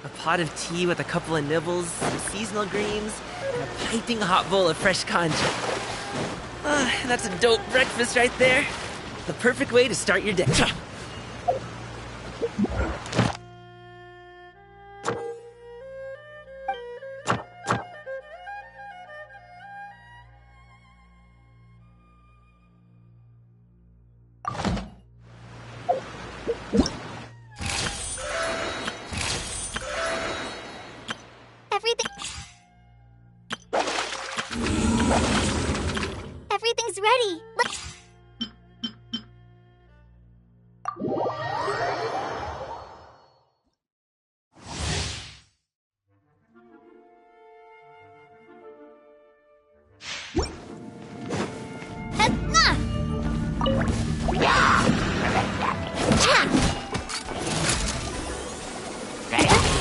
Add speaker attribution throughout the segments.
Speaker 1: A pot of tea with a couple of nibbles, some seasonal greens, and a piping hot bowl of fresh concha. That's a dope breakfast right there. The perfect way to start your day.
Speaker 2: Everything's ready.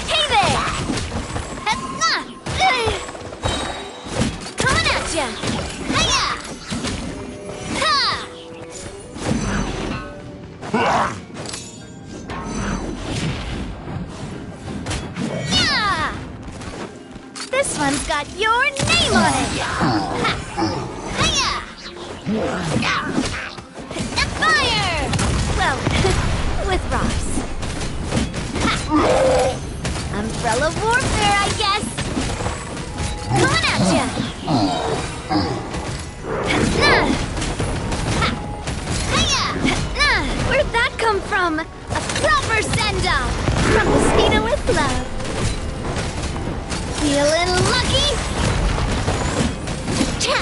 Speaker 2: Hey there! Coming at ya! Hiya! Ha! Yeah! This one's got your name on it! Ha! Hiya! And fire! Well, with rocks. Ha! Umbrella warfare, I guess! Coming at ya! Where'd that come from? A proper send-off! From Mosquito with love. Feeling lucky? Cha!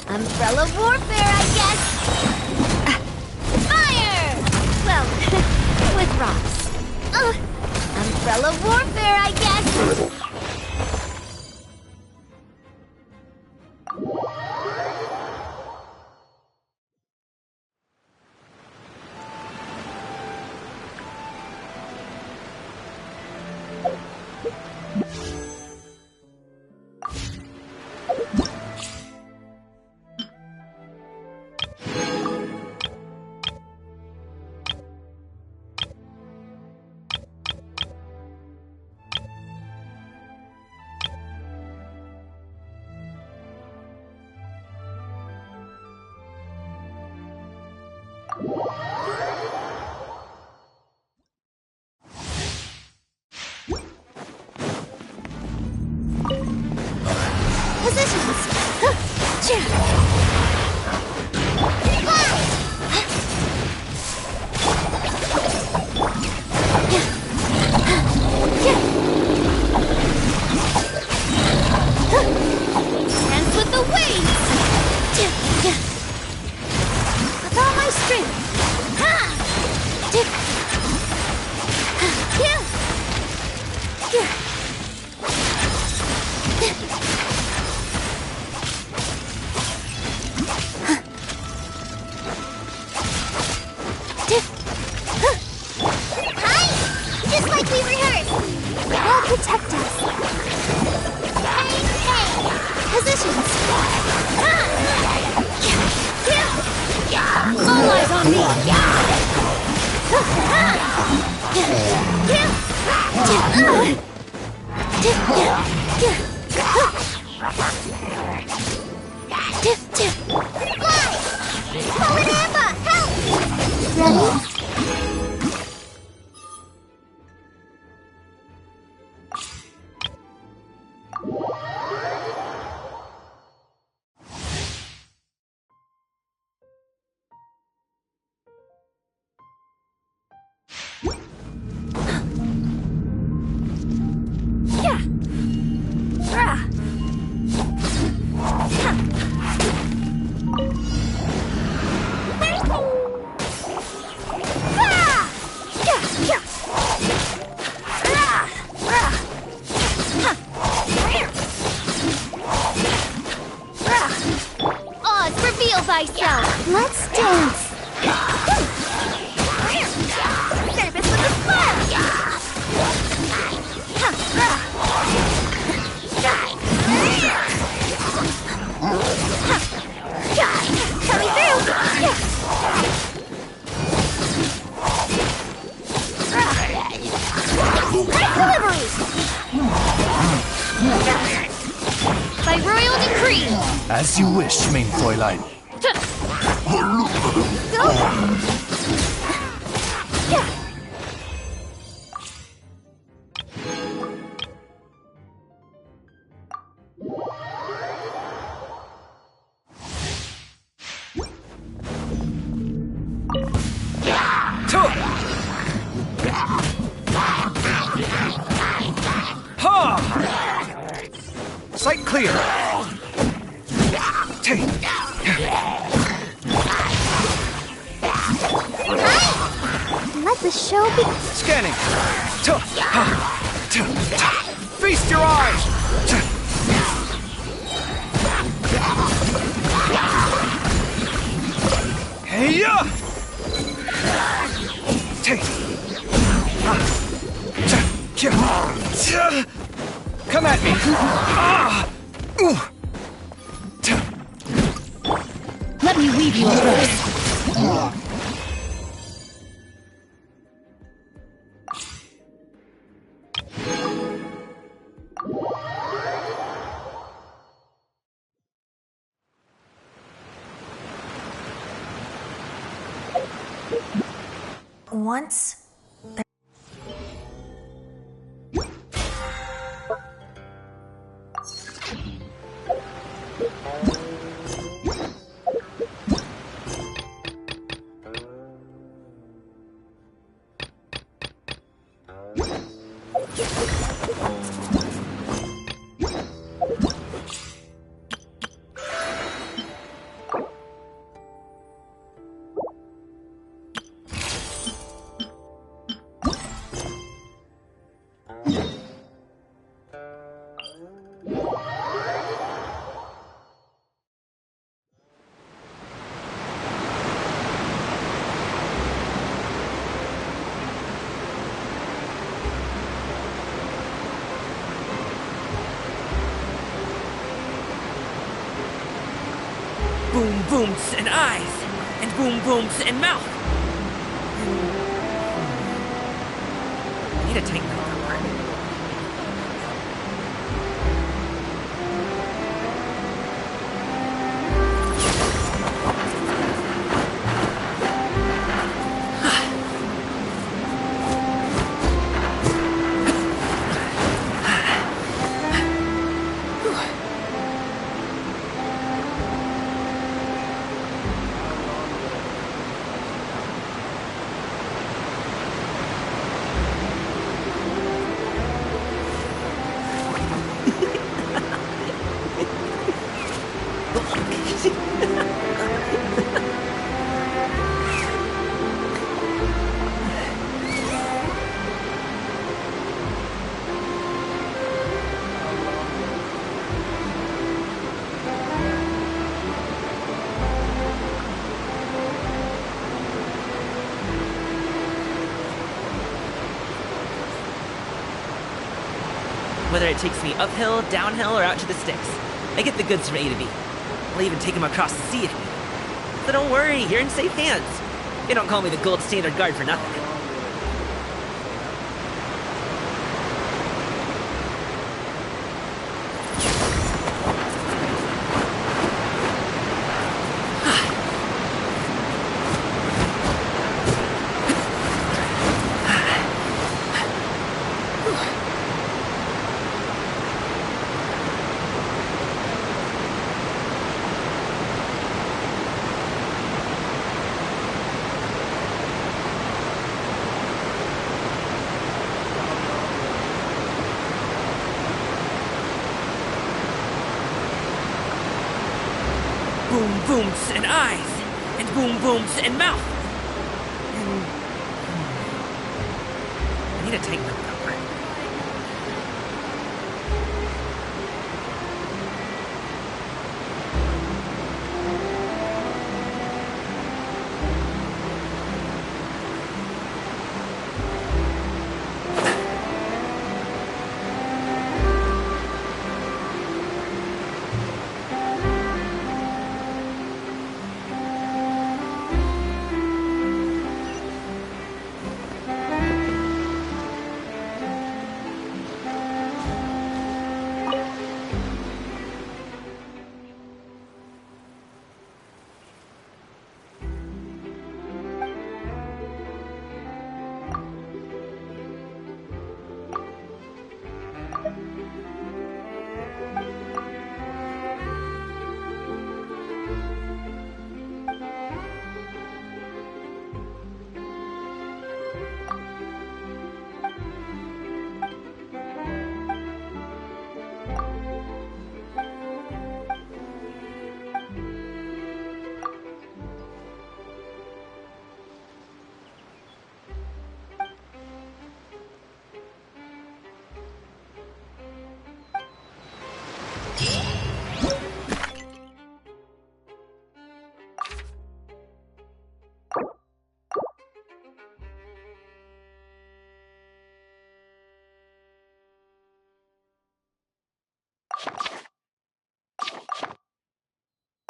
Speaker 2: Umbrella warfare, I guess! Fire! Well, with rocks. Umbrella warfare, I guess! Positions! Dance with the waves! With all my strength! Just like we rehearsed! They'll protect us! Hey! Positions! All eyes on me! Fly! Help! Ready? Right delivery! By royal decree!
Speaker 3: As you wish, mein Fräulein. Sight clear.
Speaker 2: Let the show begin.
Speaker 3: Scanning. Feast your eyes. Hey-ya! Come at me.
Speaker 2: Let me weave you a rose.
Speaker 4: Once
Speaker 1: Boom booms and eyes, and boom booms and mouth. I need to take that apart. Whether it takes me uphill, downhill, or out to the sticks, I get the goods from A to B. I'll even take them across the sea if needed. So don't worry, you're in safe hands. They don't call me the gold standard guard for nothing. Boom booms and eyes, and boom booms and mouth. I need to take that apart.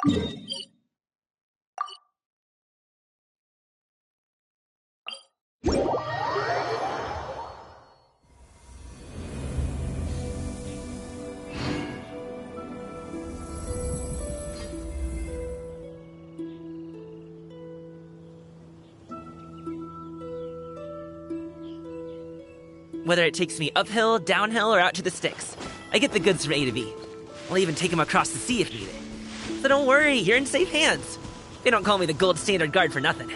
Speaker 1: Whether it takes me uphill, downhill, or out to the sticks, I get the goods from A to B. I'll even take them across the sea if needed. So don't worry, you're in safe hands. They don't call me the gold standard guard for nothing.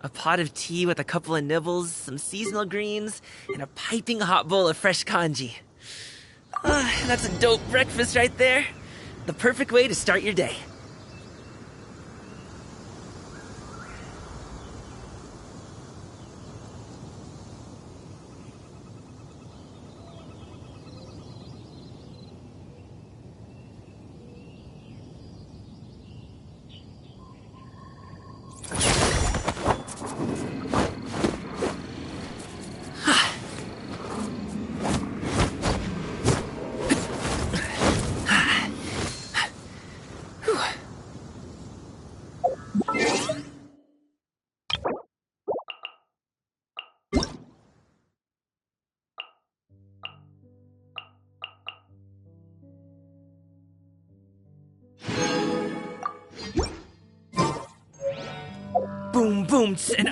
Speaker 1: A pot of tea with a couple of nibbles, some seasonal greens, and a piping hot bowl of fresh kanji. That's a dope breakfast right there. The perfect way to start your day. Boom, boom, and...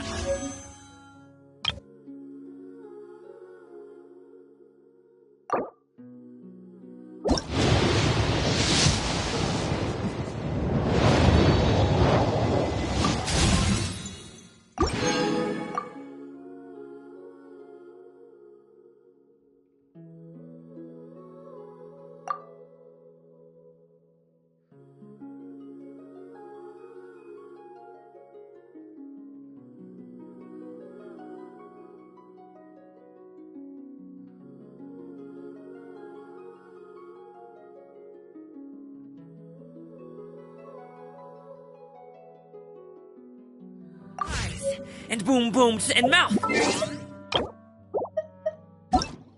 Speaker 1: and boom, boom, and mouth.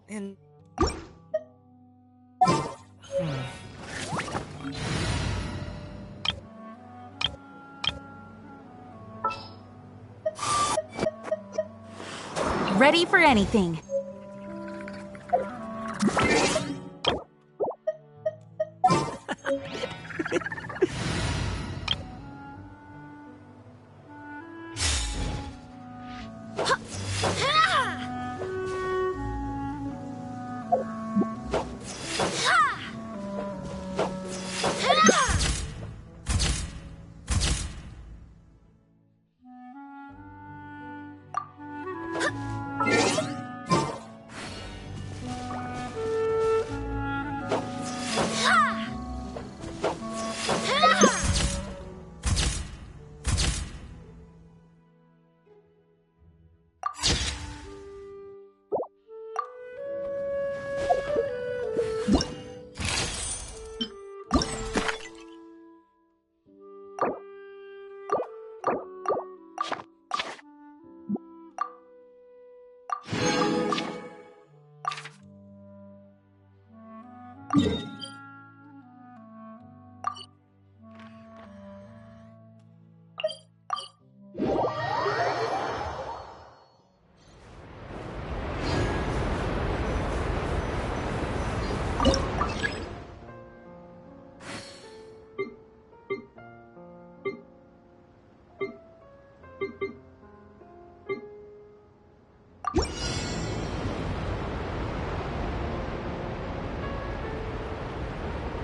Speaker 1: And...
Speaker 4: Ready for anything.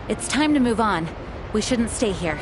Speaker 4: It's time to move on. We shouldn't stay here.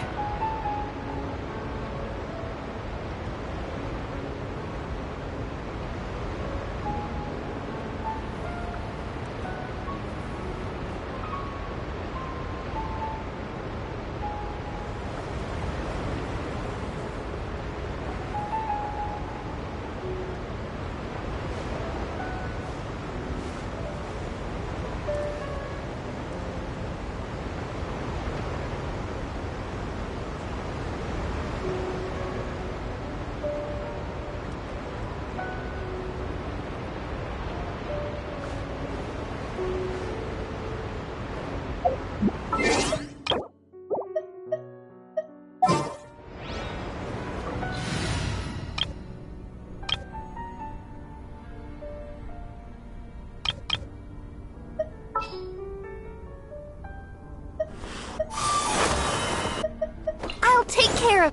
Speaker 2: I'll take care of...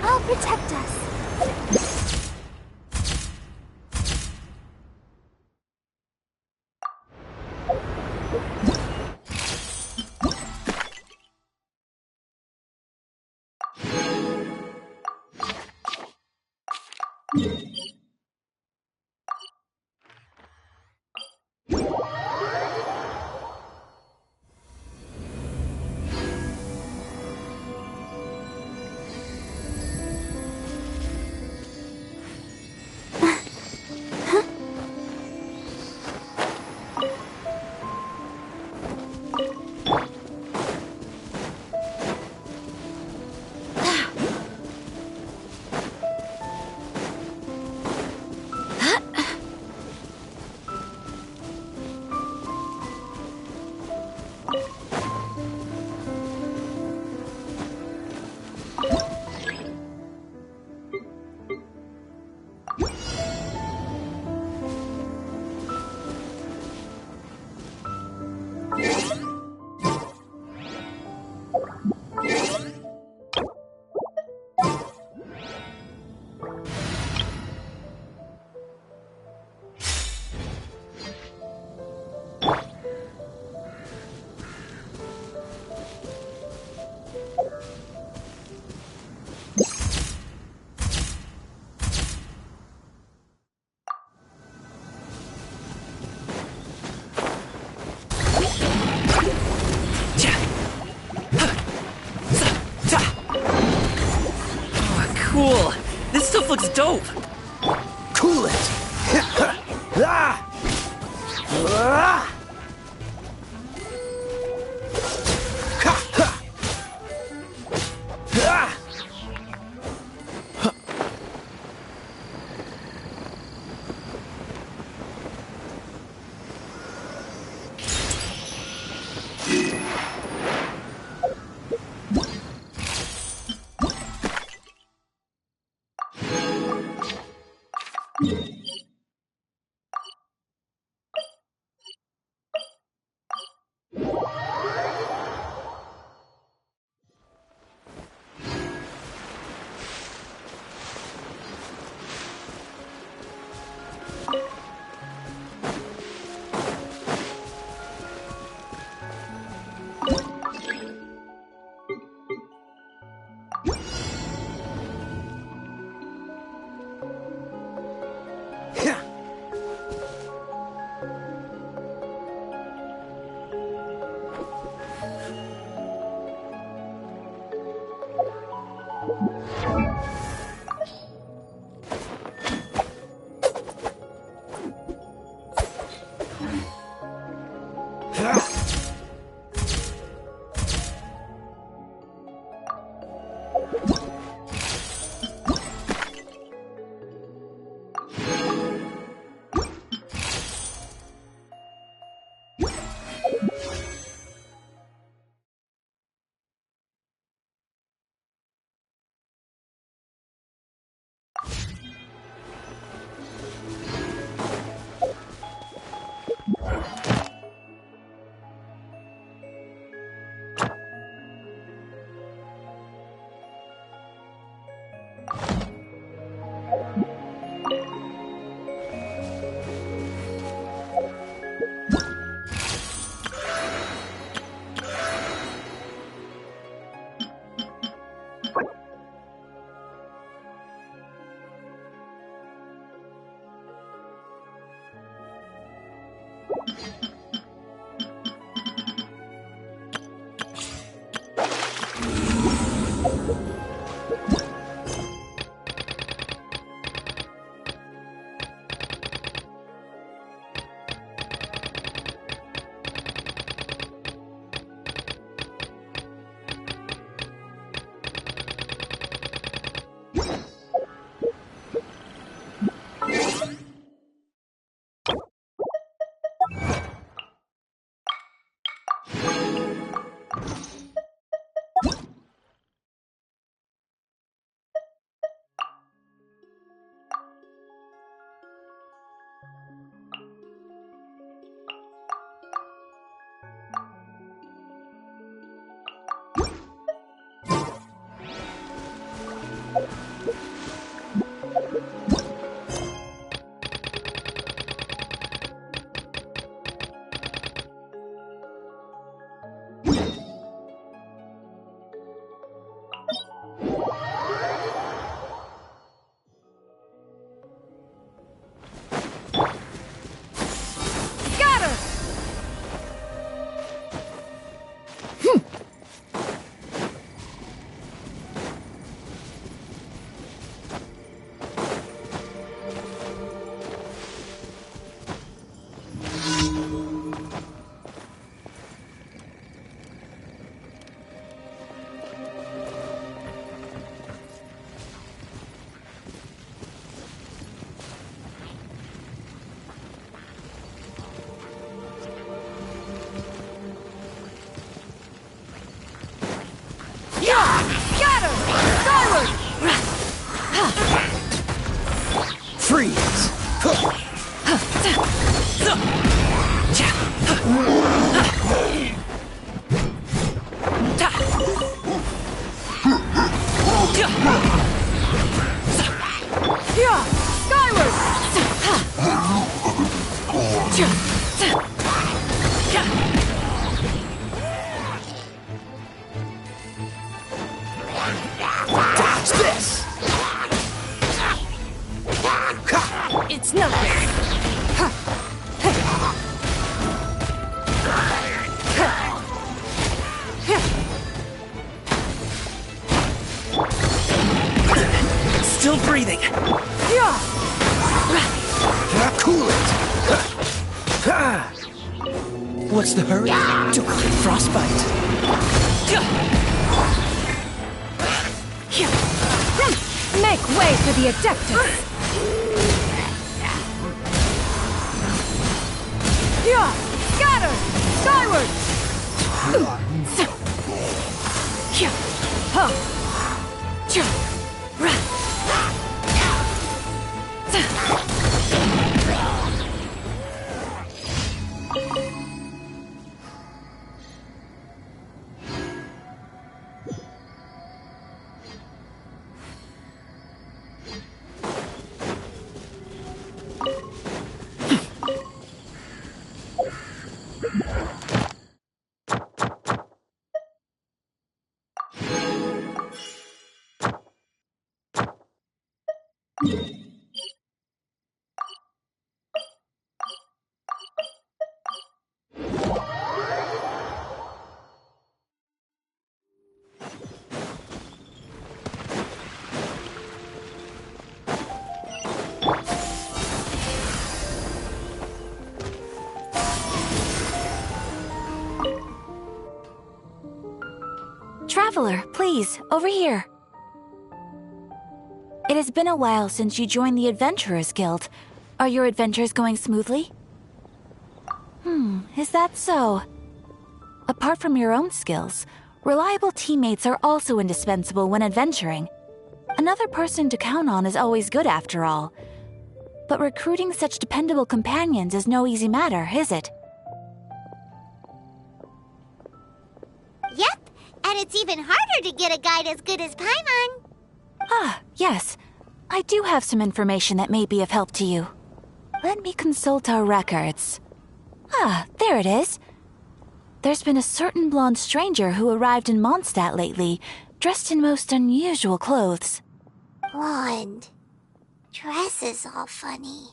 Speaker 2: I'll protect us.
Speaker 1: Cool. This stuff looks dope.
Speaker 3: Cool it! Ah! Ah! Ha! Ha! Ah! Freeze! Dodge this!
Speaker 2: It's nothing.
Speaker 1: Still breathing.
Speaker 3: Cool it! What's the hurry? Don't get frostbite.
Speaker 2: Make way for the Adeptus. Scatter! Skyward!
Speaker 4: Traveler, please, over here. It has been a while since you joined the Adventurers Guild. Are your adventures going smoothly? Is that so? Apart from your own skills, reliable teammates are also indispensable when adventuring. Another person to count on is always good after all. But recruiting such dependable companions is no easy matter, is it?
Speaker 2: Yep, and it's even harder to get a guide as good as Paimon.
Speaker 4: Ah, yes. I do have some information that may be of help to you. Let me consult our records. Ah, there it is. There's been a certain blonde stranger who arrived in Mondstadt lately, dressed in most unusual clothes.
Speaker 2: Blonde. Dress is all funny.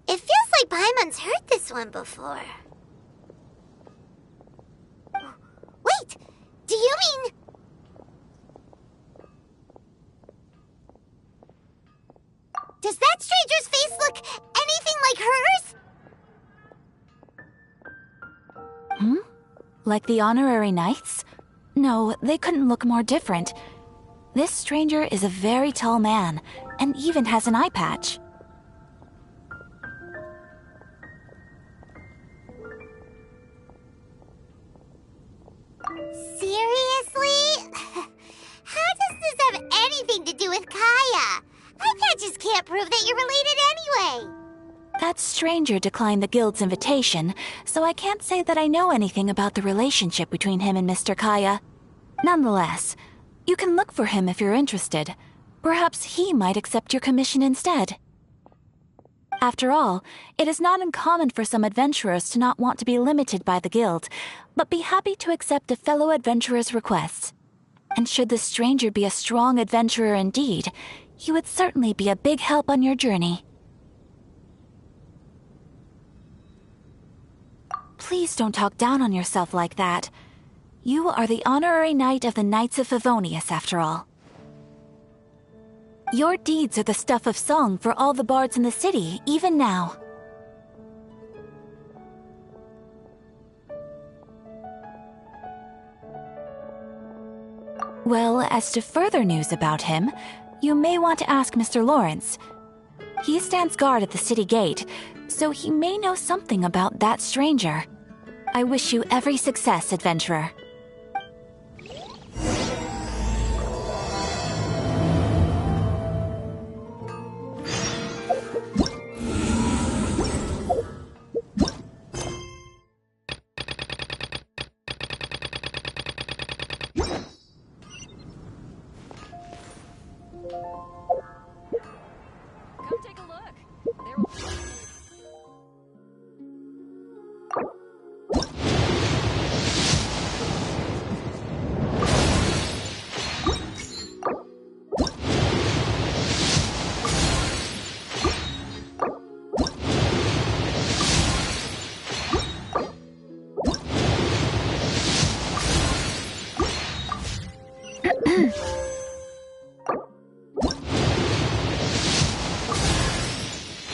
Speaker 2: It feels like Paimon's heard this one before. Wait! Do you mean... Does that stranger's face look anything like hers?
Speaker 4: Like the honorary knights? No, they couldn't look more different. This stranger is a very tall man, and even has an eye patch.
Speaker 2: Seriously? How does this have anything to do with Kaya? Eye patches can't prove that you're related anyway.
Speaker 4: That stranger declined the guild's invitation, so I can't say that I know anything about the relationship between him and Mr. Kaya. Nonetheless, you can look for him if you're interested. Perhaps he might accept your commission instead. After all, it is not uncommon for some adventurers to not want to be limited by the guild, but be happy to accept a fellow adventurer's requests. And should the stranger be a strong adventurer indeed, he would certainly be a big help on your journey. Please don't talk down on yourself like that. You are the honorary knight of the Knights of Favonius, after all. Your deeds are the stuff of song for all the bards in the city, even now. Well, as to further news about him, you may want to ask Mr. Lawrence. He stands guard at the city gate, so he may know something about that stranger. I wish you every success, adventurer.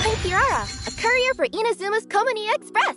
Speaker 2: I'm Karara, a courier for Inazuma's Komani Express.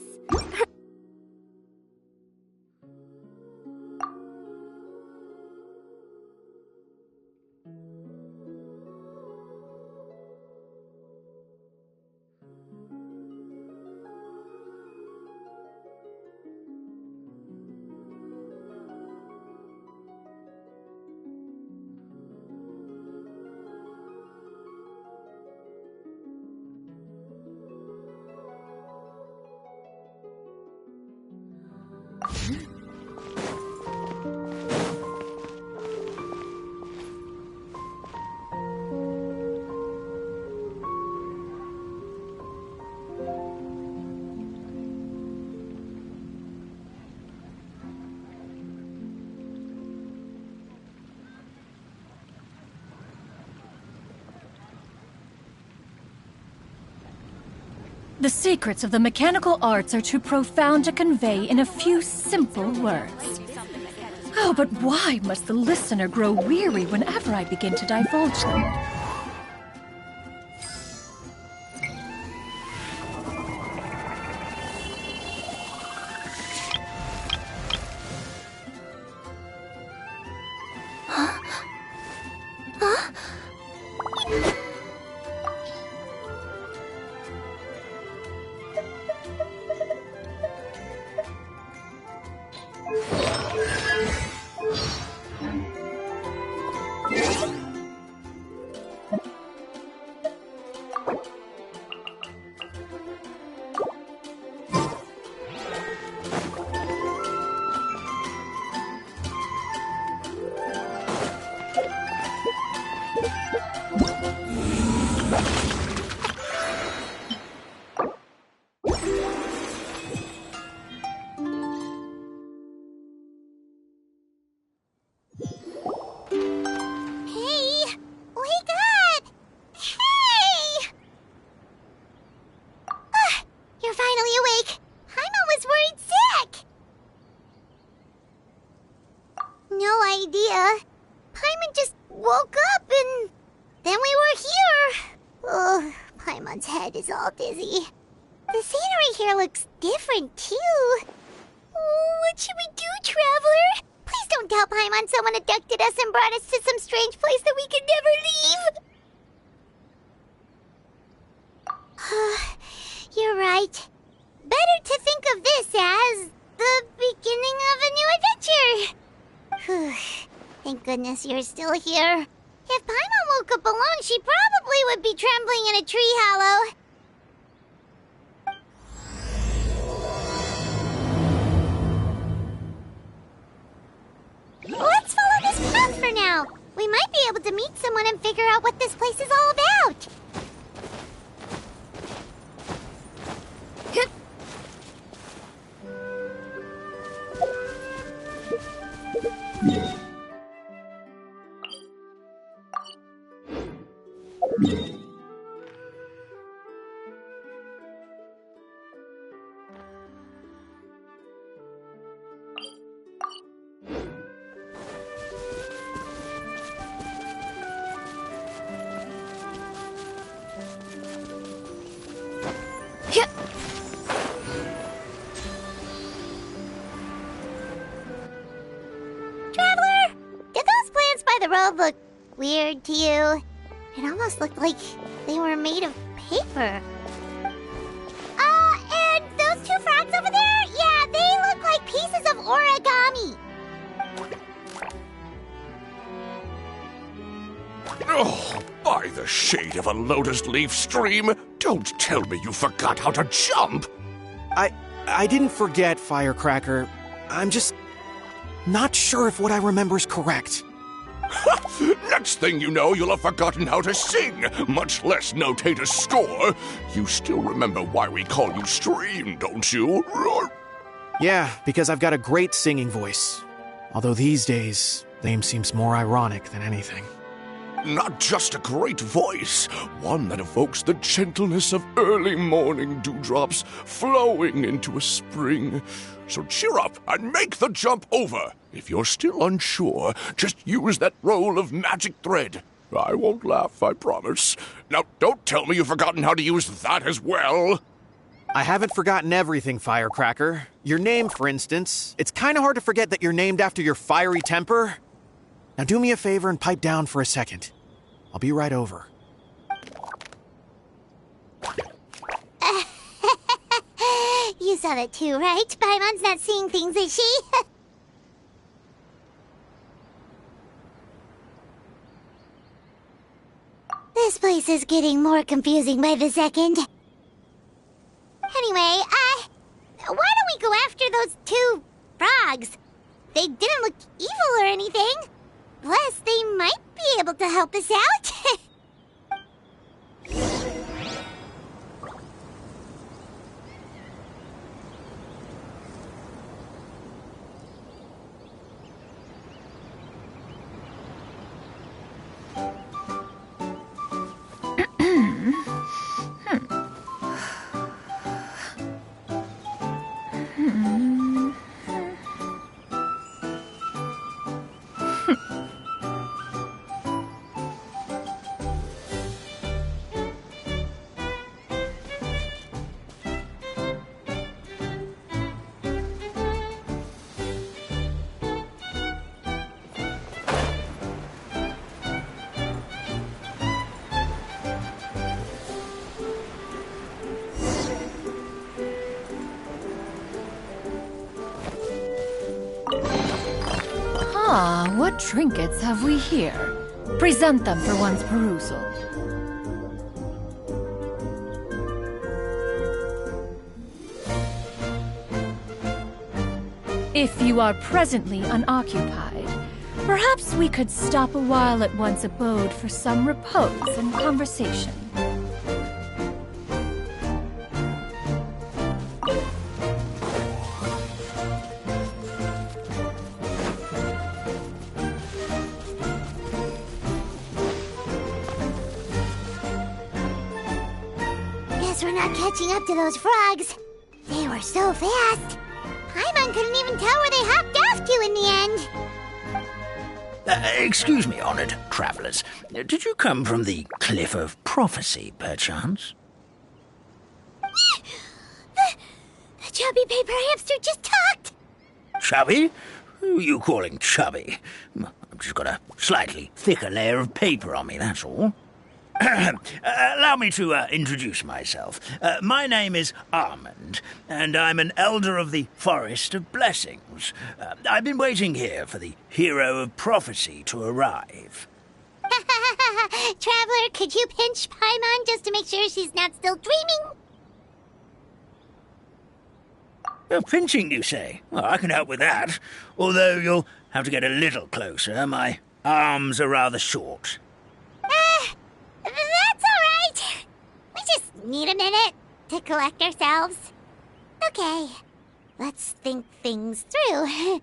Speaker 5: The secrets of the mechanical arts are too profound to convey in a few simple words. Oh, but why must the listener grow weary whenever I begin to divulge them?
Speaker 2: woke up and then we were here. Oh, Paimon's head is all dizzy. The scenery here looks different, too. Oh, what should we do, Traveler? Please don't tell Paimon someone abducted us and brought us to some strange place that we could never leave. You're right. Better to think of this as the beginning of a new adventure. Thank goodness you're still here. If Paimon woke up alone, she probably would be trembling in a tree hollow. Let's follow this path for now. We might be able to meet someone and figure out what this place is all about. Traveler, did those plants by the road look weird to you? It almost looked like they were made of paper. And those two frogs over there? Yeah, they look like pieces of origami.
Speaker 6: Oh, by the shade of a lotus leaf stream, don't tell me you forgot how to jump!
Speaker 3: I didn't forget, Firecracker. I'm just not sure if what I remember is correct.
Speaker 6: Next thing you know, you'll have forgotten how to sing, much less notate a score. You still remember why we call you Stream, don't you?
Speaker 3: Yeah, because I've got a great singing voice. Although these days, name seems more ironic than anything.
Speaker 6: Not just a great voice, one that evokes the gentleness of early morning dewdrops flowing into a spring. So cheer up and make the jump over. If you're still unsure, just use that roll of magic thread. I won't laugh, I promise. Now, don't tell me you've forgotten how to use that as well.
Speaker 3: I haven't forgotten everything, Firecracker. Your name, for instance. It's kind of hard to forget that you're named after your fiery temper. Now do me a favor and pipe down for a second. I'll be right over.
Speaker 2: You saw that too, right? Paimon's not seeing things, is she? This place is getting more confusing by the second. Anyway, why don't we go after those two frogs? They didn't look evil or anything. Plus, they might be able to help us out.
Speaker 5: Ah, what trinkets have we here? Present them for one's perusal. If you are presently unoccupied, perhaps we could stop a while at one's abode for some repose and conversation.
Speaker 2: Guess we're not catching up to those frogs. They were so fast. Paimon couldn't even tell where they hopped off to in the end.
Speaker 7: Excuse me, honored travelers. Did you come from the Cliff of Prophecy, perchance?
Speaker 2: The chubby paper hamster just talked!
Speaker 7: Chubby? Who are you calling chubby? I've just got a slightly thicker layer of paper on me, that's all. Allow me to introduce myself. My name is Armand, and I'm an elder of the Forest of Blessings. I've been waiting here for the hero of prophecy to arrive.
Speaker 2: Traveler, could you pinch Paimon just to make sure she's not still dreaming?
Speaker 7: Pinching, you say? Well, I can help with that. Although you'll have to get a little closer. My arms are rather short.
Speaker 2: That's alright. We just need a minute to collect ourselves. Okay, let's think things through.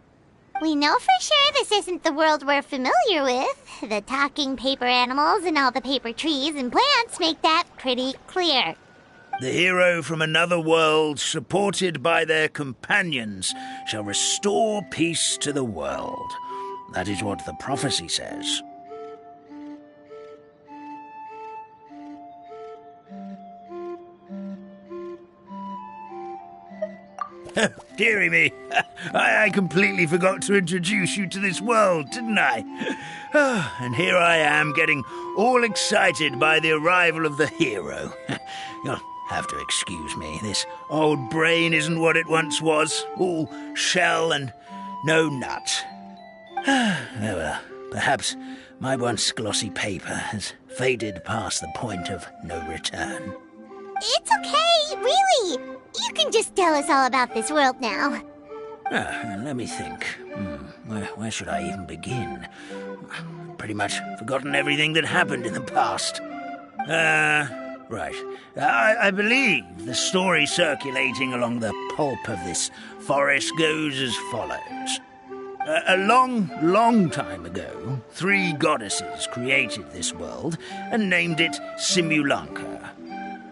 Speaker 2: We know for sure this isn't the world we're familiar with. The talking paper animals and all the paper trees and plants make that pretty clear.
Speaker 7: The hero from another world, supported by their companions, shall restore peace to the world. That is what the prophecy says. Dearie me, I completely forgot to introduce you to this world, didn't I? And here I am, getting all excited by the arrival of the hero. You'll have to excuse me. This old brain isn't what it once was, all shell and no nut. Oh well, perhaps my once glossy paper has faded past the point of no return.
Speaker 2: It's okay, really. You can just tell us all about this world now.
Speaker 7: Let me think. Where should I even begin? Pretty much forgotten everything that happened in the past. Right. I believe the story circulating along the pulp of this forest goes as follows. A long time ago, 3 goddesses created this world and named it Simulanka.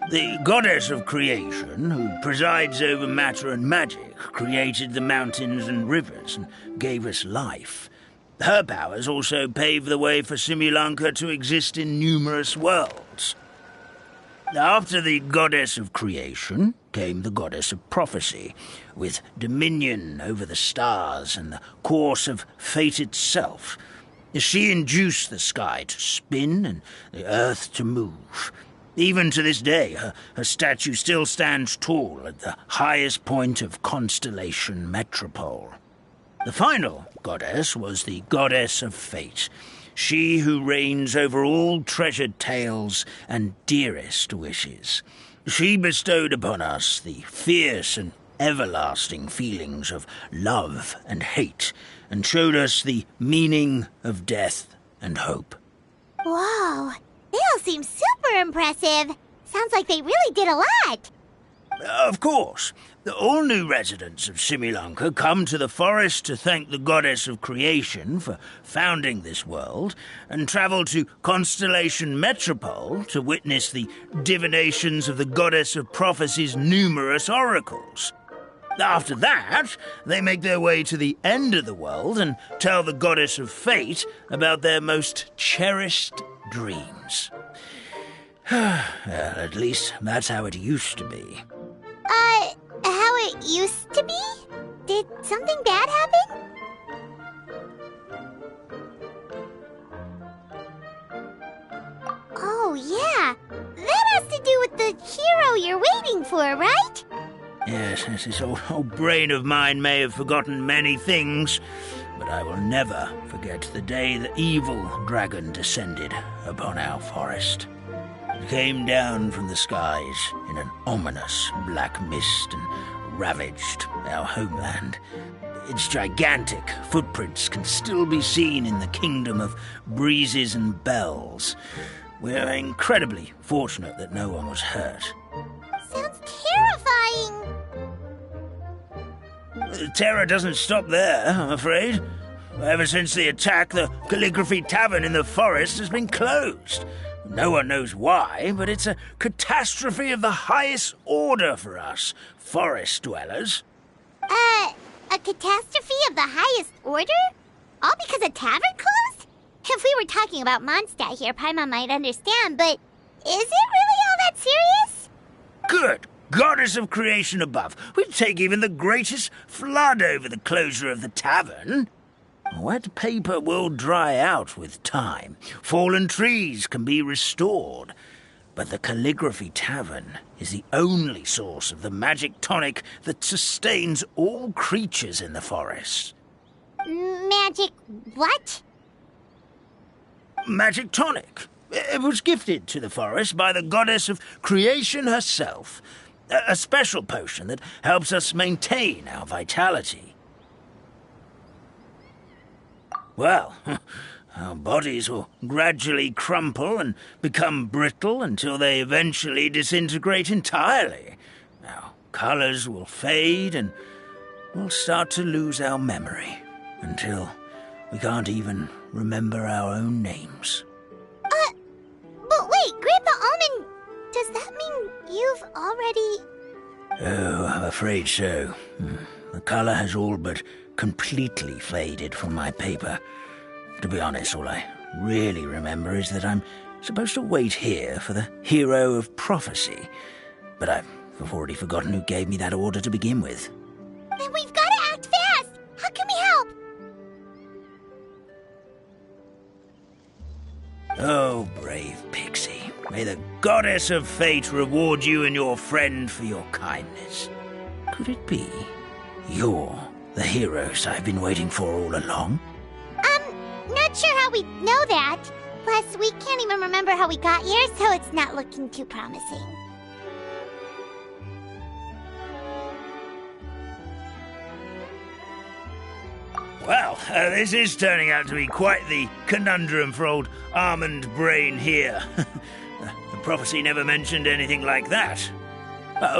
Speaker 7: The goddess of creation, who presides over matter and magic, created the mountains and rivers and gave us life. Her powers also paved the way for Simulanka to exist in numerous worlds. After the goddess of creation came the goddess of prophecy, with dominion over the stars and the course of fate itself. She induced the sky to spin and the earth to move. Even to this day, her statue still stands tall at the highest point of Constellation Metropole. The final goddess was the goddess of fate, she who reigns over all treasured tales and dearest wishes. She bestowed upon us the fierce and everlasting feelings of love and hate, and showed us the meaning of death and hope.
Speaker 2: Whoa, they all seem super impressive. Sounds like they really did a lot.
Speaker 7: Of course. All new residents of Simulanka come to the forest to thank the goddess of creation for founding this world, and travel to Constellation Metropole to witness the divinations of the goddess of prophecy's numerous oracles. After that, they make their way to the end of the world and tell the goddess of fate about their most cherished dreams. Well, at least that's how it used to be.
Speaker 2: How it used to be? Did something bad happen? Oh, yeah. That has to do with the hero you're waiting for, right?
Speaker 7: Yes, this old brain of mine may have forgotten many things, but I will never forget the day the evil dragon descended upon our forest. It came down from the skies in an ominous black mist and ravaged our homeland. Its gigantic footprints can still be seen in the kingdom of breezes and bells. We're incredibly fortunate that no one was hurt.
Speaker 2: Sounds terrifying.
Speaker 7: The terror doesn't stop there, I'm afraid. Ever since the attack, the Calligraphy Tavern in the forest has been closed. No one knows why, but it's a catastrophe of the highest order for us, forest dwellers.
Speaker 2: A catastrophe of the highest order? All because a tavern closed? If we were talking about Mondstadt here, Paimon might understand, but is it really all that serious?
Speaker 7: Good goddess of creation above, we'd take even the greatest flood over the closure of the tavern. Wet paper will dry out with time. Fallen trees can be restored. But the Calligraphy Tavern is the only source of the magic tonic that sustains all creatures in the forest.
Speaker 2: Magic what?
Speaker 7: Magic tonic. It was gifted to the forest by the goddess of creation herself. A special potion that helps us maintain our vitality. Well, our bodies will gradually crumple and become brittle until they eventually disintegrate entirely. Our colors will fade and we'll start to lose our memory until we can't even remember our own names.
Speaker 2: But wait, Grandpa Almond, does that mean you've already...
Speaker 7: Oh, I'm afraid so. The color has all but completely faded from my paper. To be honest, all I really remember is that I'm supposed to wait here for the hero of prophecy. But I've already forgotten who gave me that order to begin with.
Speaker 2: Then we've got to act fast! How can we help?
Speaker 7: Oh, brave Pixie. May the goddess of fate reward you and your friend for your kindness. Could it be you're the heroes I've been waiting for all along?
Speaker 2: Not sure how we know that. Plus, we can't even remember how we got here, so it's not looking too promising.
Speaker 7: Well, this is turning out to be quite the conundrum for old Almond Brain here. The prophecy never mentioned anything like that.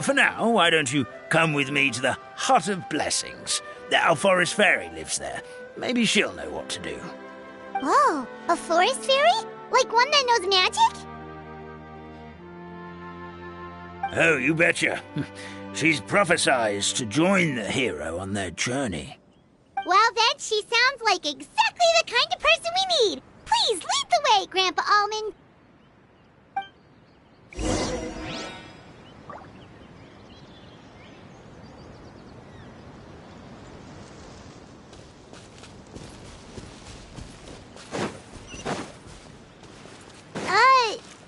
Speaker 7: For now, why don't you come with me to the Hut of Blessings? Our forest fairy lives there. Maybe she'll know what to do.
Speaker 2: Whoa, a forest fairy? Like one that knows magic?
Speaker 7: Oh, you betcha. She's prophesized to join the hero on their journey.
Speaker 2: Well, then she sounds like exactly the kind of person we need. Please lead the way, Grandpa Almond.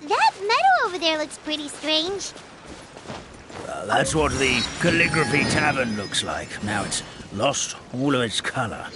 Speaker 2: That meadow over there looks pretty strange.
Speaker 7: That's what the Calligraphy Tavern looks like. Now it's lost all of its color.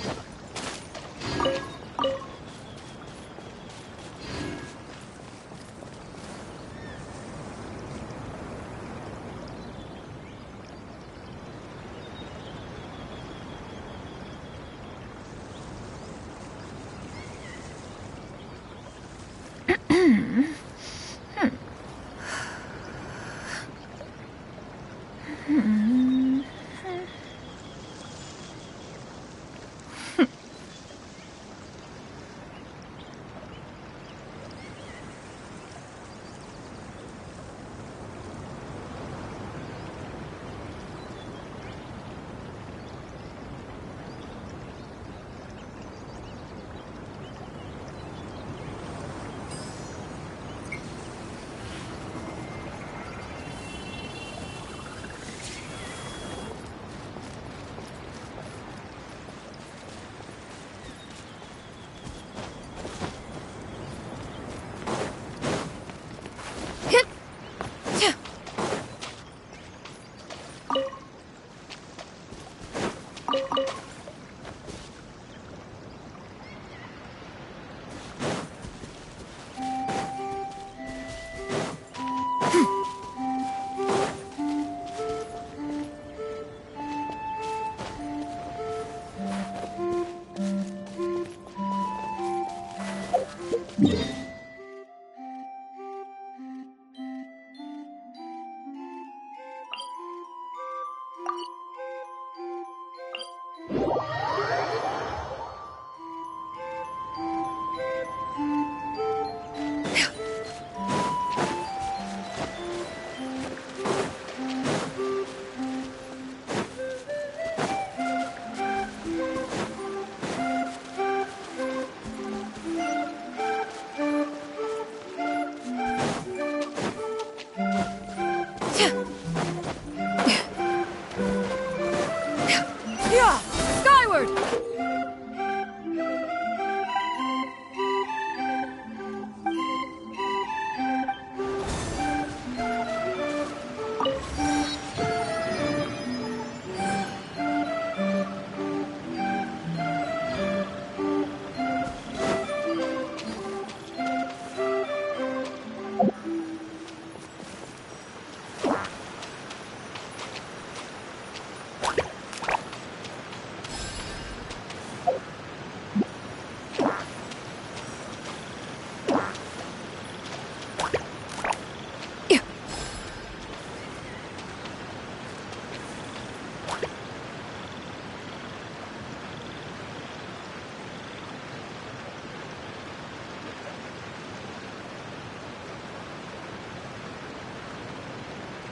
Speaker 5: Yeah! Skyward!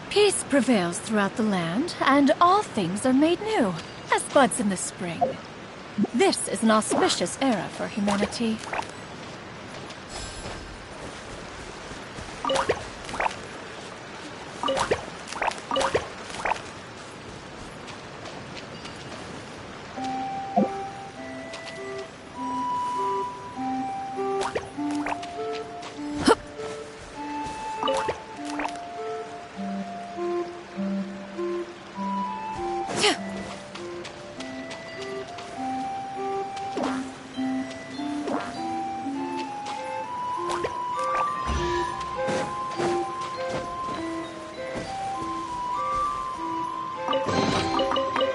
Speaker 5: Peace prevails throughout the land, and all things are made new, as buds in the spring. This is an auspicious era for humanity.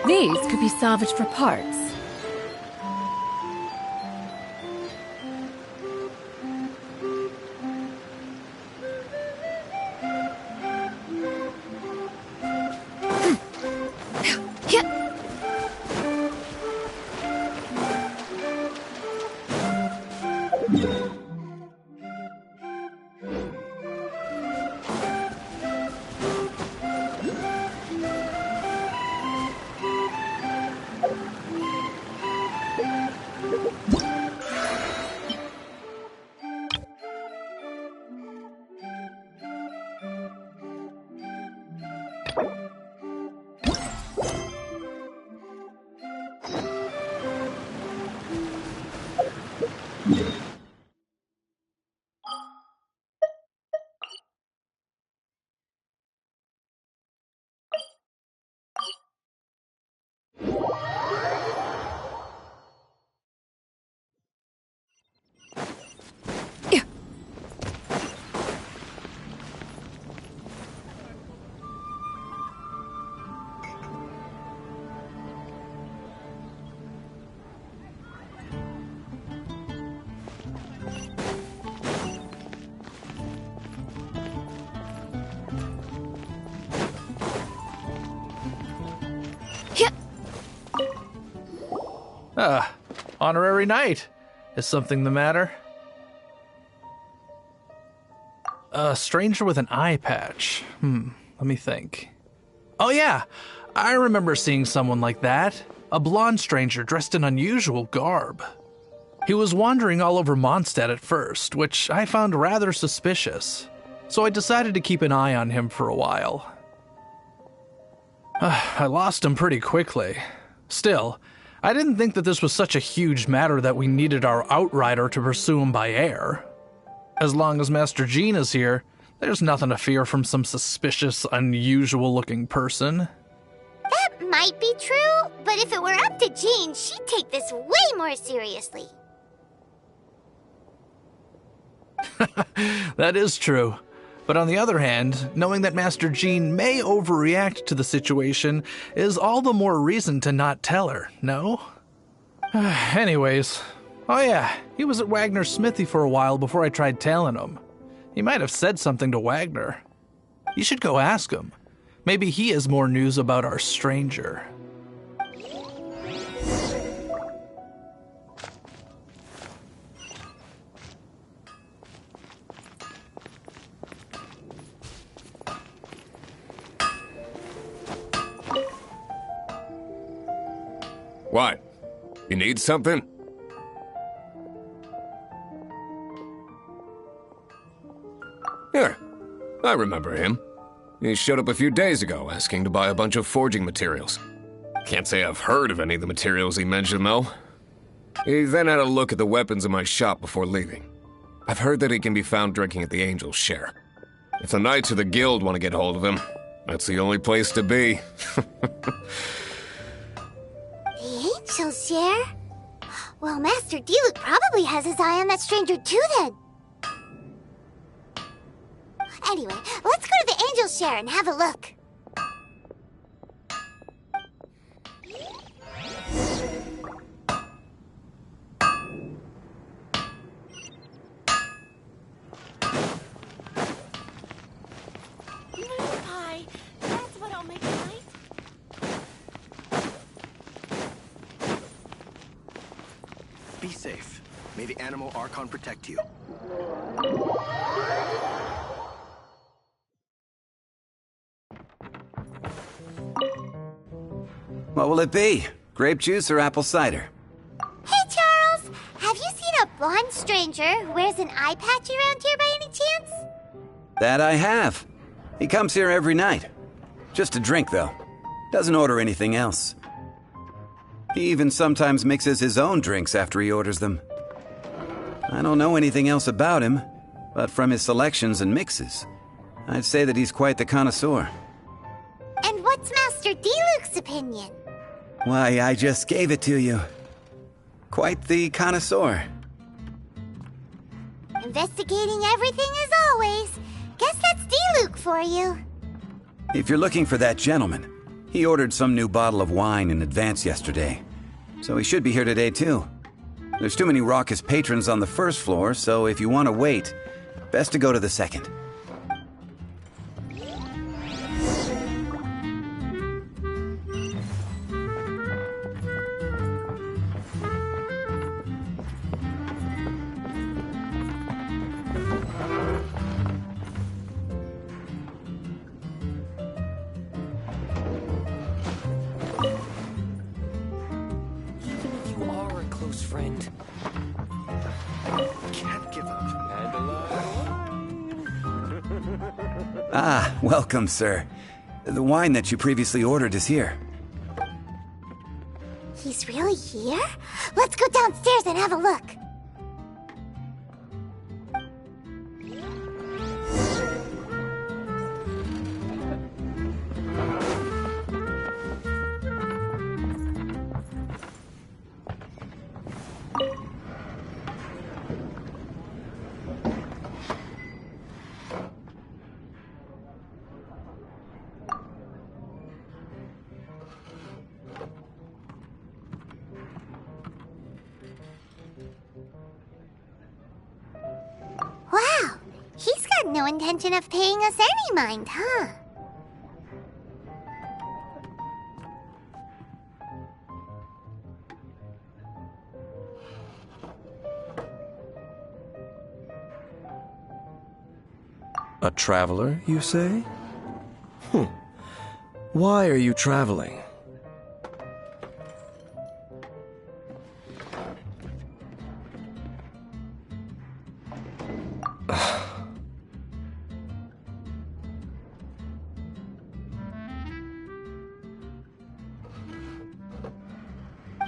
Speaker 5: These could be salvaged for parts.
Speaker 8: Honorary knight. Is something the matter? A stranger with an eye patch. Let me think. Oh yeah, I remember seeing someone like that. A blonde stranger dressed in unusual garb. He was wandering all over Mondstadt at first, which I found rather suspicious. So I decided to keep an eye on him for a while. I lost him pretty quickly. Still, I didn't think that this was such a huge matter that we needed our outrider to pursue him by air. As long as Master Jean is here, there's nothing to fear from some suspicious, unusual-looking person.
Speaker 2: That might be true, but if it were up to Jean, she'd take this way more seriously.
Speaker 8: That is true. But on the other hand, knowing that Master Jean may overreact to the situation is all the more reason to not tell her, no? Anyways, oh yeah, he was at Wagner's smithy for a while before I tried telling him. He might have said something to Wagner. You should go ask him. Maybe he has more news about our stranger.
Speaker 6: What? You need something? Here, I remember him.
Speaker 9: He showed up a few days ago asking to buy a bunch of forging materials. Can't say I've heard of any of the materials he mentioned, though. He then had a look at the weapons in my shop before leaving. I've heard that he can be found drinking at the Angel's Share. If the Knights of the Guild want to get hold of him, that's the only place to be.
Speaker 2: The Angel's Share? Well, Master Diluc probably has his eye on that stranger too, then. Anyway, let's go to the Angel's Share and have a look.
Speaker 10: Moon pie. That's what I'll make tonight.
Speaker 11: Be safe. May the animal Archon protect you.
Speaker 12: What will it be? Grape juice or apple cider?
Speaker 2: Hey, Charles! Have you seen a blonde stranger who wears an eye patch around here by any chance?
Speaker 12: That I have. He comes here every night. Just to drink, though. Doesn't order anything else. He even sometimes mixes his own drinks after he orders them. I don't know anything else about him, but from his selections and mixes, I'd say that he's quite the connoisseur.
Speaker 2: And what's Master Diluc's opinion?
Speaker 12: Why, I just gave it to you. Quite the connoisseur.
Speaker 2: Investigating everything as always. Guess that's Diluc for you.
Speaker 12: If you're looking for that gentleman, he ordered some new bottle of wine in advance yesterday. So he should be here today, too. There's too many raucous patrons on the first floor, so if you want to wait, best to go to the second.
Speaker 11: Friend. Can't give up.
Speaker 12: Ah, welcome, sir. The wine that you previously ordered is here.
Speaker 2: He's really here? Let's go downstairs and have a look. Wow, he's got no intention of paying us any mind, huh?
Speaker 13: A traveler, you say? Why are you traveling?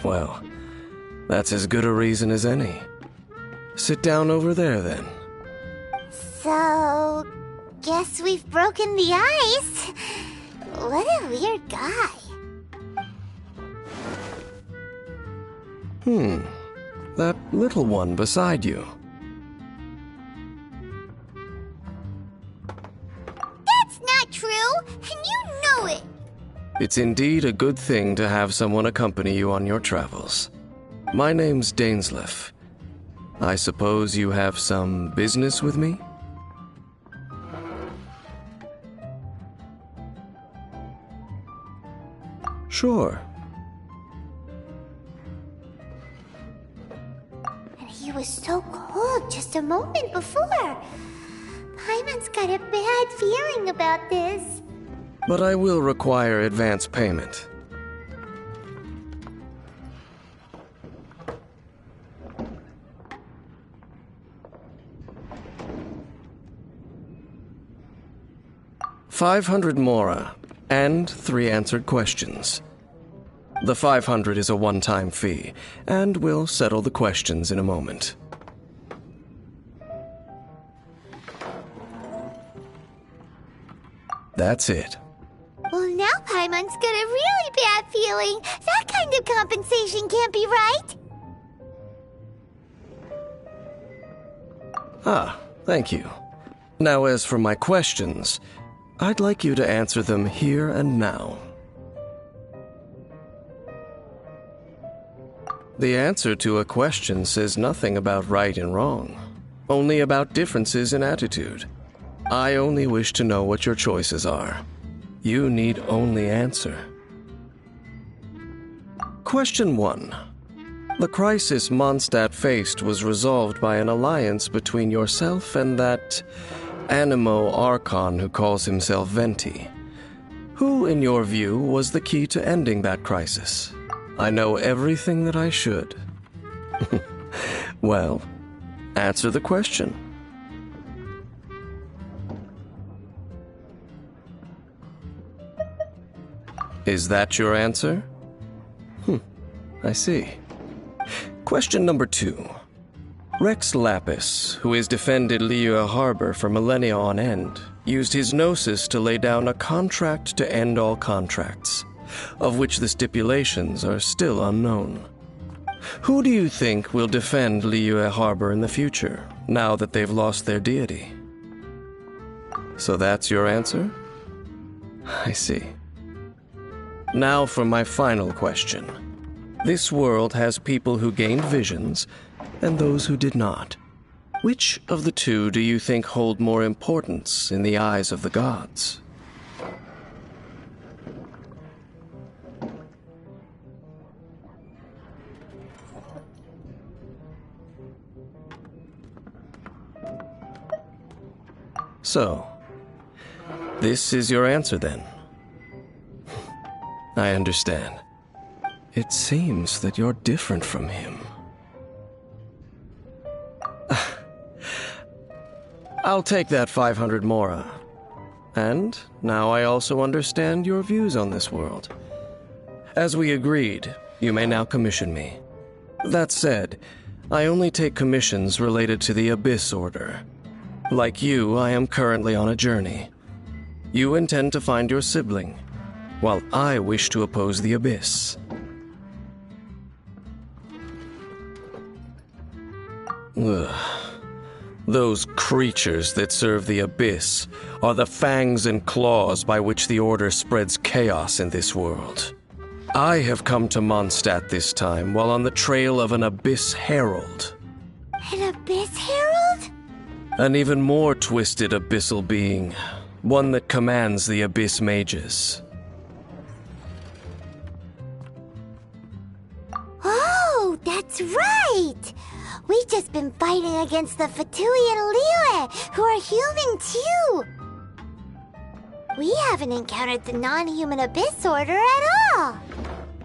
Speaker 13: Well, that's as good a reason as any. Sit down over there, then.
Speaker 2: So, guess we've broken the ice. What a weird guy.
Speaker 13: That little one beside you.
Speaker 2: That's not true, and you know it.
Speaker 13: It's indeed a good thing to have someone accompany you on your travels. My name's Dainsleif. I suppose you have some business with me? Sure.
Speaker 2: And he was so cold just a moment before. Paimon's got a bad feeling about this.
Speaker 13: But I will require advance payment. 500 mora, and 3 answered questions. The 500 is a one-time fee, and we'll settle the questions in a moment. That's it.
Speaker 2: Well, now Paimon's got a really bad feeling. That kind of compensation can't be right.
Speaker 13: Ah, thank you. Now, as for my questions, I'd like you to answer them here and now. The answer to a question says nothing about right and wrong, only about differences in attitude. I only wish to know what your choices are. You need only answer. Question 1. The crisis Mondstadt faced was resolved by an alliance between yourself and that Animo Archon who calls himself Venti. Who, in your view, was the key to ending that crisis? I know everything that I should. Well, answer the question. Is that your answer? I see. Question number 2. Rex Lapis, who has defended Liyue Harbor for millennia on end, used his gnosis to lay down a contract to end all contracts, of which the stipulations are still unknown. Who do you think will defend Liyue Harbor in the future, now that they've lost their deity? So that's your answer? I see. Now for my final question. This world has people who gained visions, and those who did not. Which of the two do you think hold more importance in the eyes of the gods? So, this is your answer then? I understand. It seems that you're different from him. I'll take that 500 mora. And now I also understand your views on this world. As we agreed, you may now commission me. That said, I only take commissions related to the Abyss Order. Like you, I am currently on a journey. You intend to find your sibling, while I wish to oppose the Abyss. Ugh. Those creatures that serve the Abyss are the fangs and claws by which the Order spreads chaos in this world. I have come to Mondstadt this time while on the trail of an Abyss Herald.
Speaker 2: An Abyss Herald?
Speaker 13: An even more twisted abyssal being, one that commands the Abyss Mages.
Speaker 2: Oh, that's right! We've just been fighting against the Fatui and Liyue, who are human too! We haven't encountered the non-human Abyss Order at all!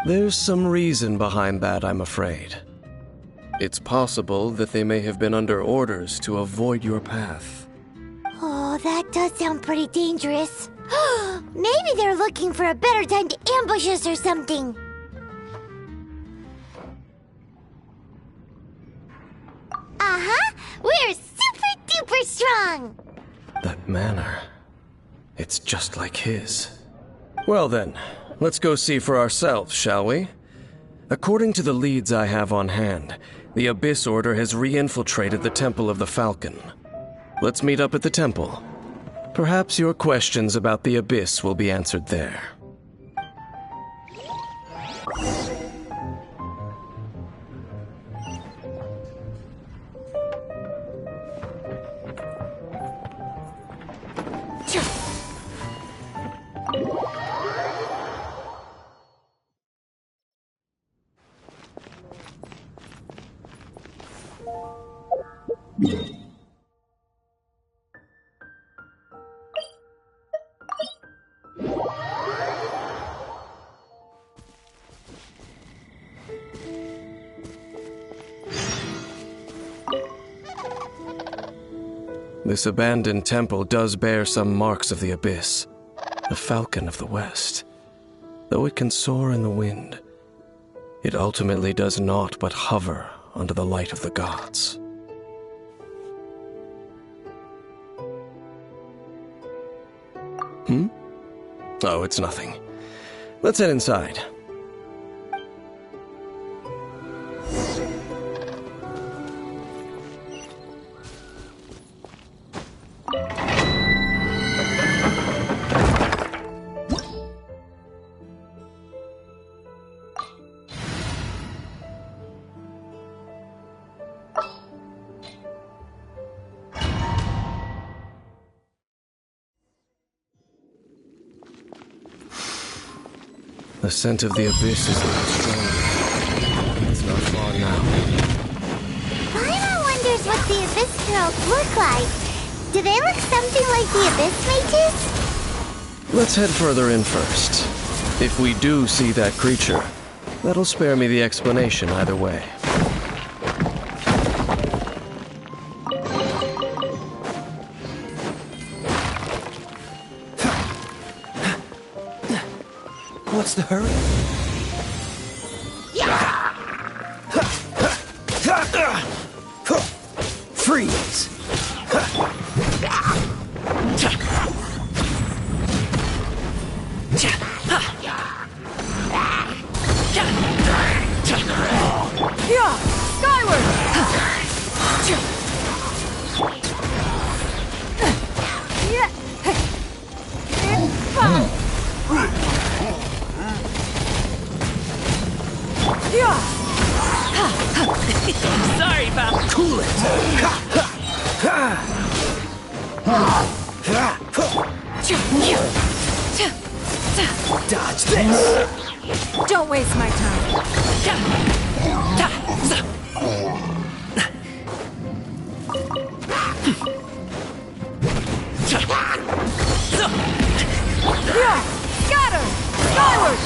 Speaker 13: There's some reason behind that, I'm afraid. It's possible that they may have been under orders to avoid your path.
Speaker 2: Oh, that does sound pretty dangerous. Maybe they're looking for a better time to ambush us or something. Uh-huh! We're super duper strong!
Speaker 13: That manner, it's just like his. Well then, let's go see for ourselves, shall we? According to the leads I have on hand, the Abyss Order has re-infiltrated the Temple of the Falcon. Let's meet up at the temple. Perhaps your questions about the Abyss will be answered there. This abandoned temple does bear some marks of the Abyss. the falcon of the west. Though it can soar in the wind, it ultimately does naught but hover under the light of the gods. Oh, it's nothing. Let's head inside. The scent of the abyss is not strong. It's not far now.
Speaker 2: Paimon wonders what the Abyss Girls look like. Do they look something like the Abyss Mages?
Speaker 13: Let's head further in first. If we do see that creature, that'll spare me the explanation either way.
Speaker 7: What's the hurry? Freeze!
Speaker 5: Yeah! Skyward!
Speaker 1: Sorry, Pop.
Speaker 7: Cool it! Dodge this!
Speaker 5: Don't waste my time. Yeah! Scatter! Skyward!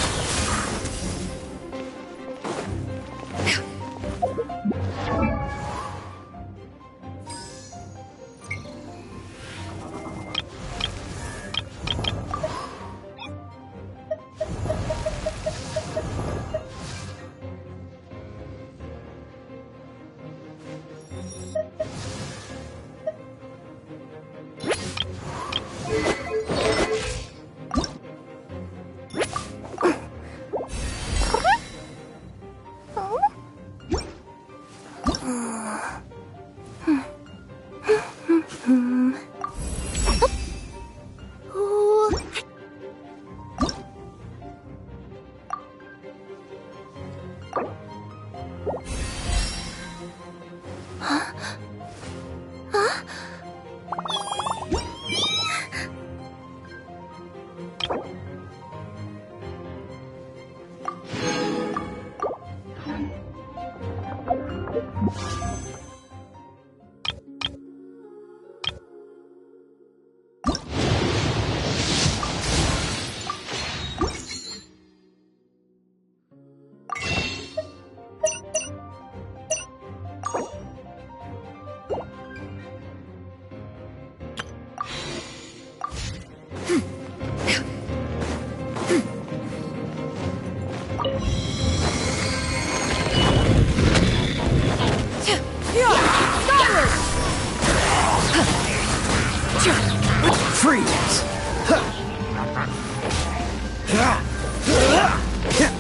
Speaker 7: Freeze!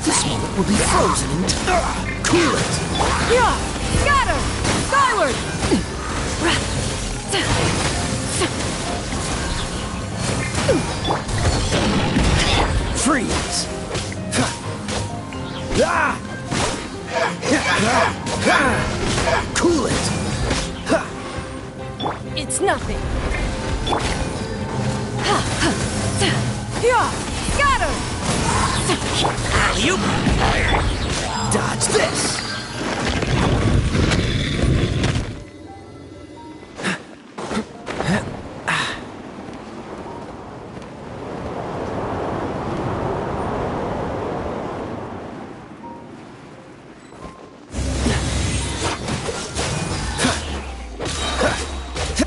Speaker 7: This moment will be frozen in time. Cool it!
Speaker 5: Yeah! Scatter! Skyward!
Speaker 7: Freeze! Cool it!
Speaker 5: It's nothing. Yeah! Scatter!
Speaker 1: Alley-oop!
Speaker 7: Dodge this!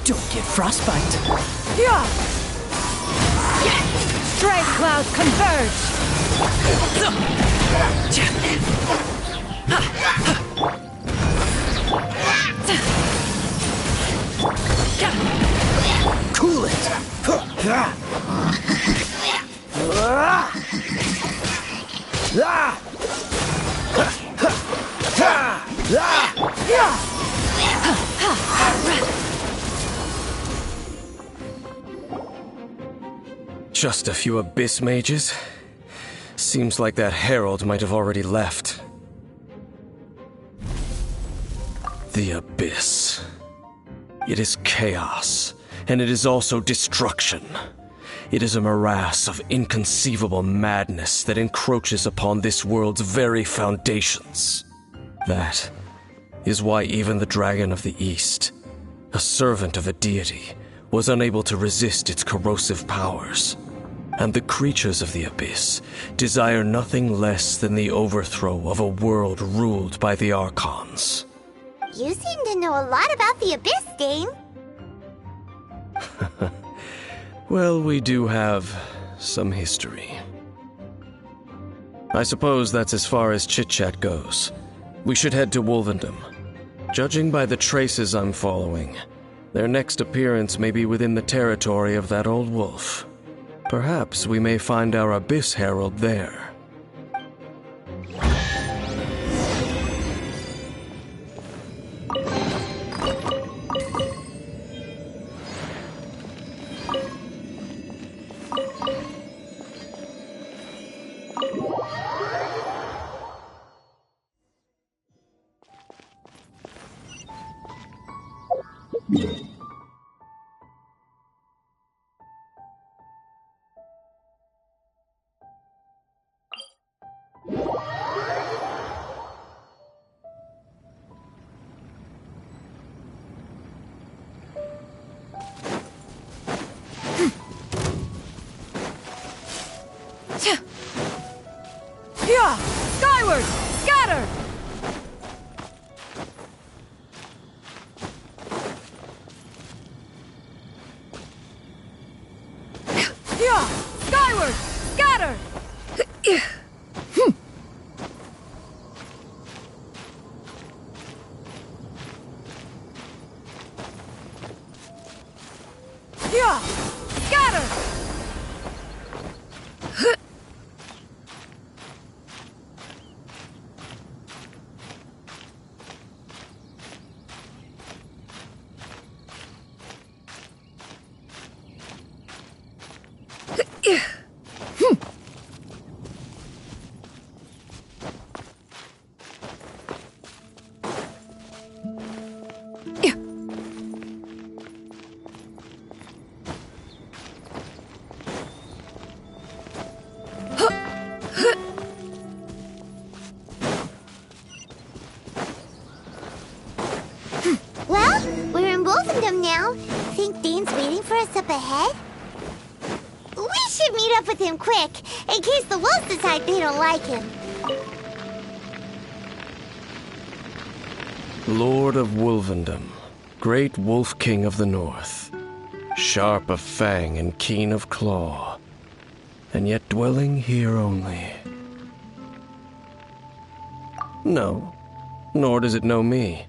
Speaker 7: Don't get frostbite.
Speaker 5: Yeah! Strike clouds converge!
Speaker 7: Cool it!
Speaker 13: Just a few Abyss mages? Seems like that herald might have already left. The Abyss. It is chaos, and it is also destruction. It is a morass of inconceivable madness that encroaches upon this world's very foundations. That is why even the Dragon of the East, a servant of a deity, was unable to resist its corrosive powers. And the creatures of the Abyss desire nothing less than the overthrow of a world ruled by the Archons.
Speaker 2: You seem to know a lot about the Abyss, Dane.
Speaker 13: Well, we do have some history. I suppose that's as far as chit-chat goes. We should head to Wolvendom. Judging by the traces I'm following, their next appearance may be within the territory of that old wolf. Perhaps we may find our Abyss Herald there.
Speaker 5: Skyward! Scatter! Skyward! Scatter! Scatter!
Speaker 2: Well, we're in Wolvendom now. Think Dane's waiting for us up ahead? We should meet up with him quick, in case the wolves decide they don't like him.
Speaker 13: Lord of Wolvendom, great Wolf King of the North, sharp of fang and keen of claw, and yet dwelling here only. No, nor does it know me.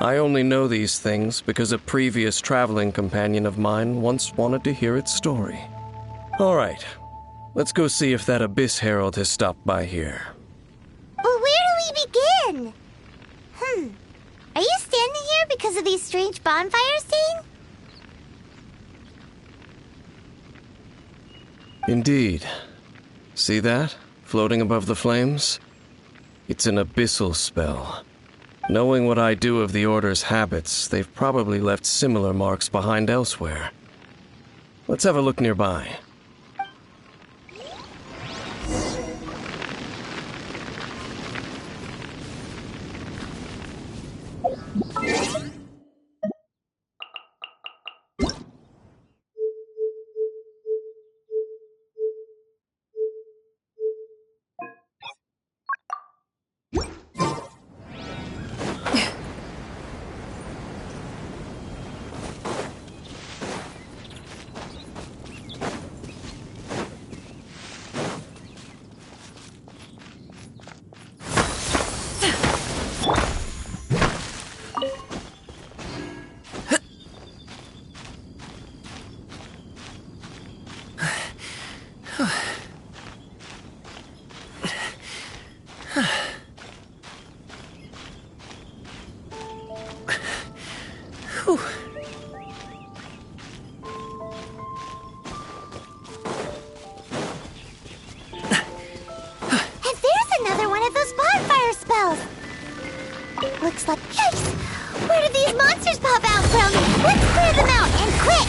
Speaker 13: I only know these things because a previous traveling companion of mine once wanted to hear its story. All right, let's go see if that Abyss Herald has stopped by here.
Speaker 2: But where do we begin? Are you standing here because of these strange bonfires, Dane?
Speaker 13: Indeed. See that, floating above the flames? It's an abyssal spell. Knowing what I do of the Order's habits, they've probably left similar marks behind elsewhere. Let's have a look nearby.
Speaker 2: looks like... Yikes! Where did these monsters pop out from? Let's clear them out, and quick!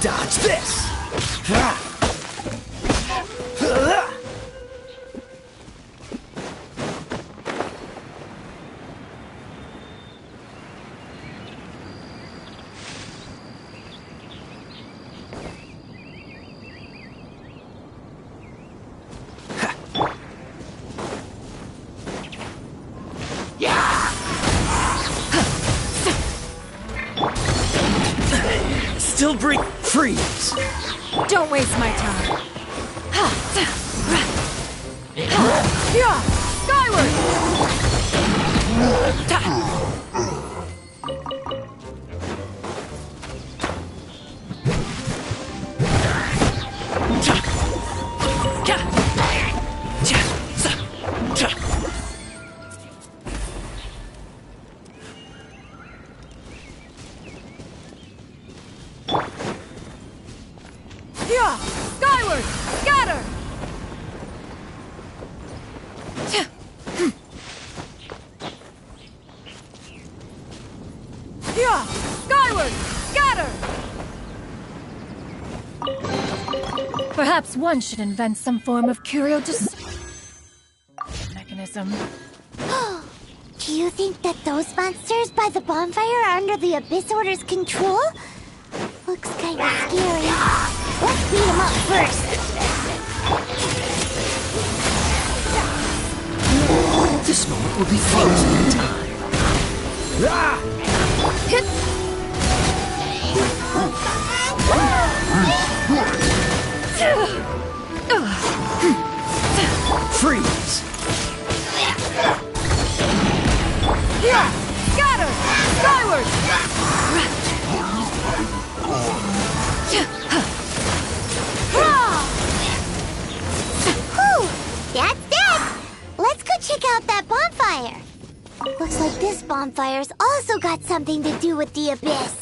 Speaker 7: Dodge this! Still breathe. Freeze!
Speaker 5: Don't waste my time. Skyward! Skyward! Scatter! Skyward! Scatter! Perhaps one should invent some form of mechanism.
Speaker 2: Do you think that those monsters by the bonfire are under the Abyss Order's control? Looks kinda scary. Let's beat them up first.
Speaker 7: This moment will be frozen in time.
Speaker 5: Hit!
Speaker 7: Freeze!
Speaker 5: Scatter! Skyward!
Speaker 2: Whew! That's dead! Let's go check out that bonfire. Looks like this bonfire's also got something to do with the Abyss.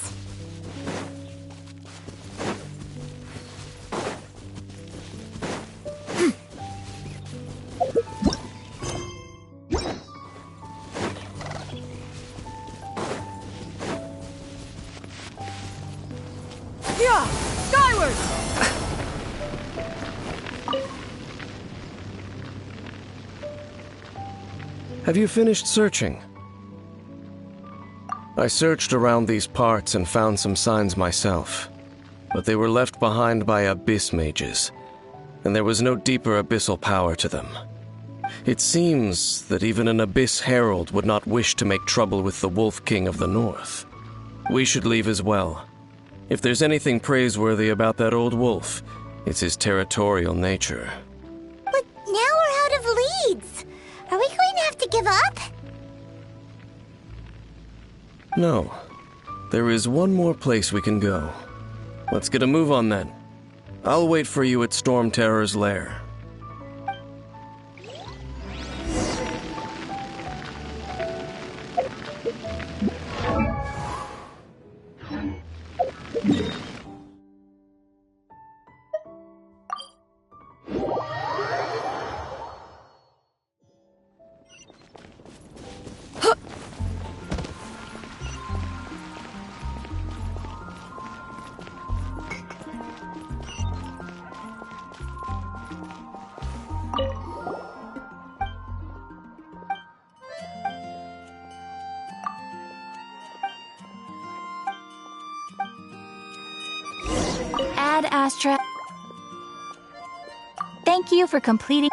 Speaker 5: Skyward!
Speaker 13: Have you finished searching? I searched around these parts and found some signs myself, but they were left behind by abyss mages, and there was no deeper abyssal power to them. It seems that even an abyss herald would not wish to make trouble with the Wolf King of the North. We should leave as well. If there's anything praiseworthy about that old wolf, it's his territorial nature.
Speaker 2: But now we're out of leads. Are we going to have to give up?
Speaker 13: No. There is one more place we can go. Let's get a move on then. I'll wait for you at Storm Terror's lair.
Speaker 4: Ad Astra. Thank you for completing.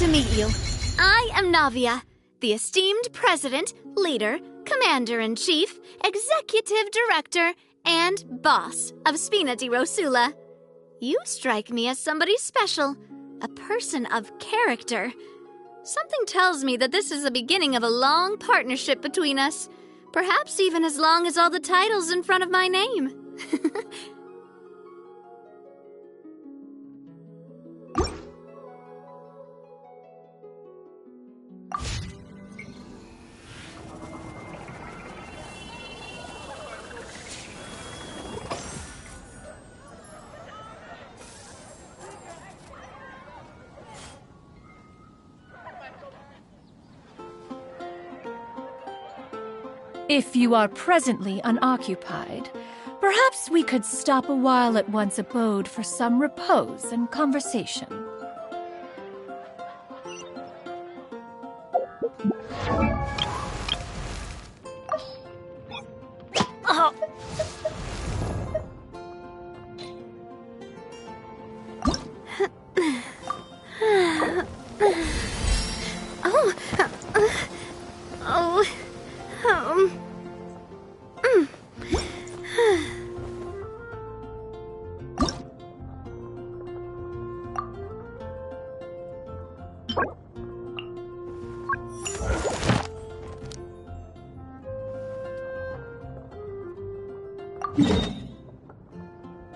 Speaker 10: to meet you. I am Navia, the esteemed president, leader, commander-in-chief, executive director, and boss of Spina di Rosula. You strike me as somebody special, a person of character. Something tells me that this is the beginning of a long partnership between us, perhaps even as long as all the titles in front of my name.
Speaker 5: If you are presently unoccupied, perhaps we could stop a while at one's abode for some repose and conversation.
Speaker 10: Oh.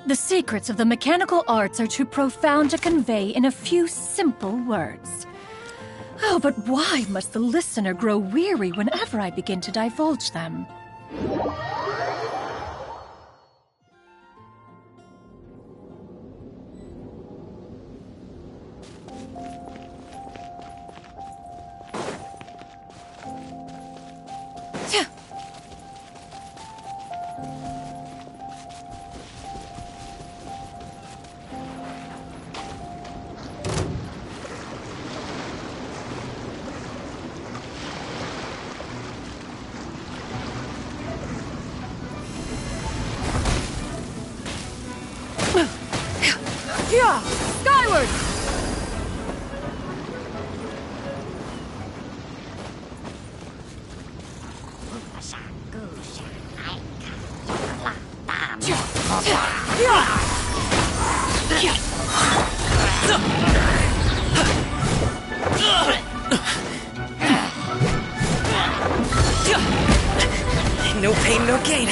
Speaker 5: The secrets of the mechanical arts are too profound to convey in a few simple words. Oh, but why must the listener grow weary whenever I begin to divulge them?
Speaker 10: Yeah! Skyward!
Speaker 1: No pain, no gain.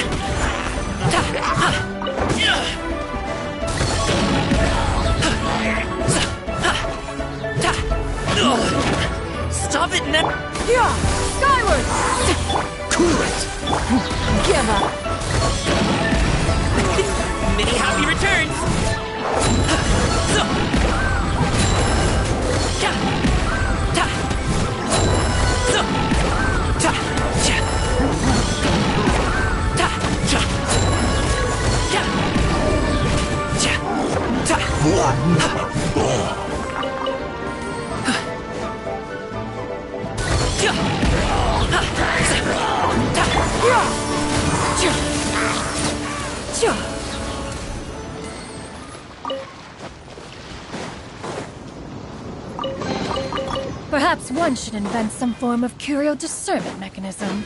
Speaker 1: Stop it, Ned!
Speaker 10: Yeah! Skyward!
Speaker 1: Cool it!
Speaker 10: Give up!
Speaker 1: Many happy returns!
Speaker 5: Perhaps one should invent some form of curio discernment mechanism.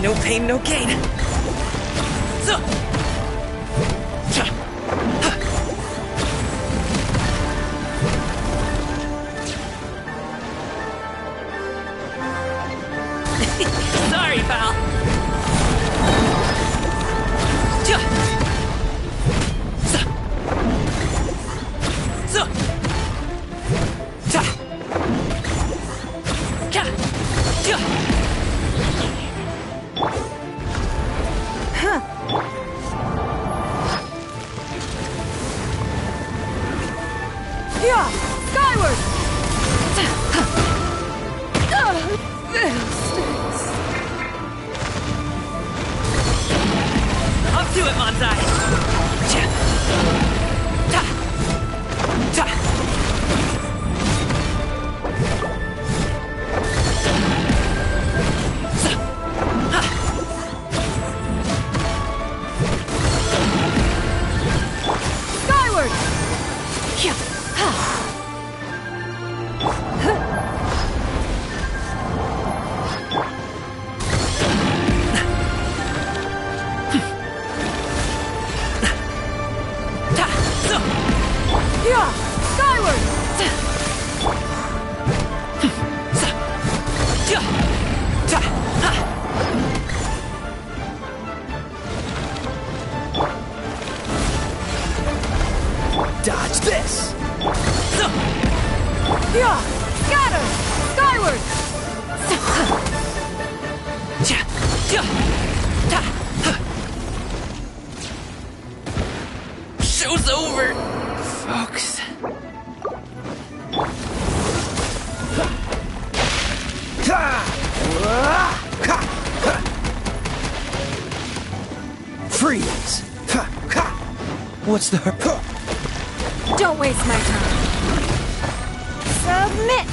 Speaker 1: No pain, no gain. Sorry, pal. God's eye. Cha. Ta. Ta. Sa. Ha.
Speaker 5: Skyward!
Speaker 1: Yeah. Ha. Ta. So.
Speaker 5: Yeah! Skyward!
Speaker 1: Sa. Ja. Ta. Ha.
Speaker 11: Dodge this!
Speaker 1: So.
Speaker 5: Yeah! Scatter! Skyward!
Speaker 1: Ja. Ja. Ta. Ha. Show's over, folks.
Speaker 11: Freeze! What's the hurt?
Speaker 5: Don't waste my time. Submit!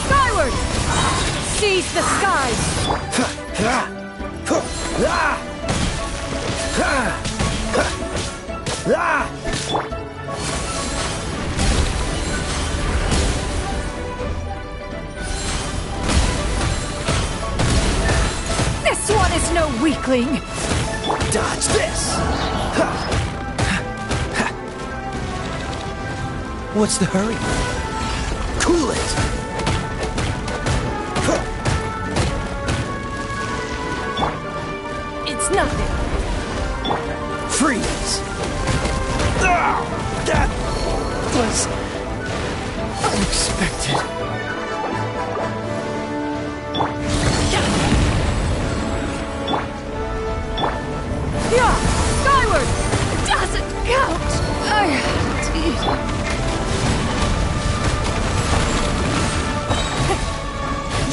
Speaker 5: Skyward! Seize the skies! This one is no weakling!
Speaker 11: Dodge this! What's the hurry? Cool it!
Speaker 5: It's nothing.
Speaker 11: Freeze! Ah, that was unexpected.
Speaker 5: Yeah! Skyward! Doesn't count!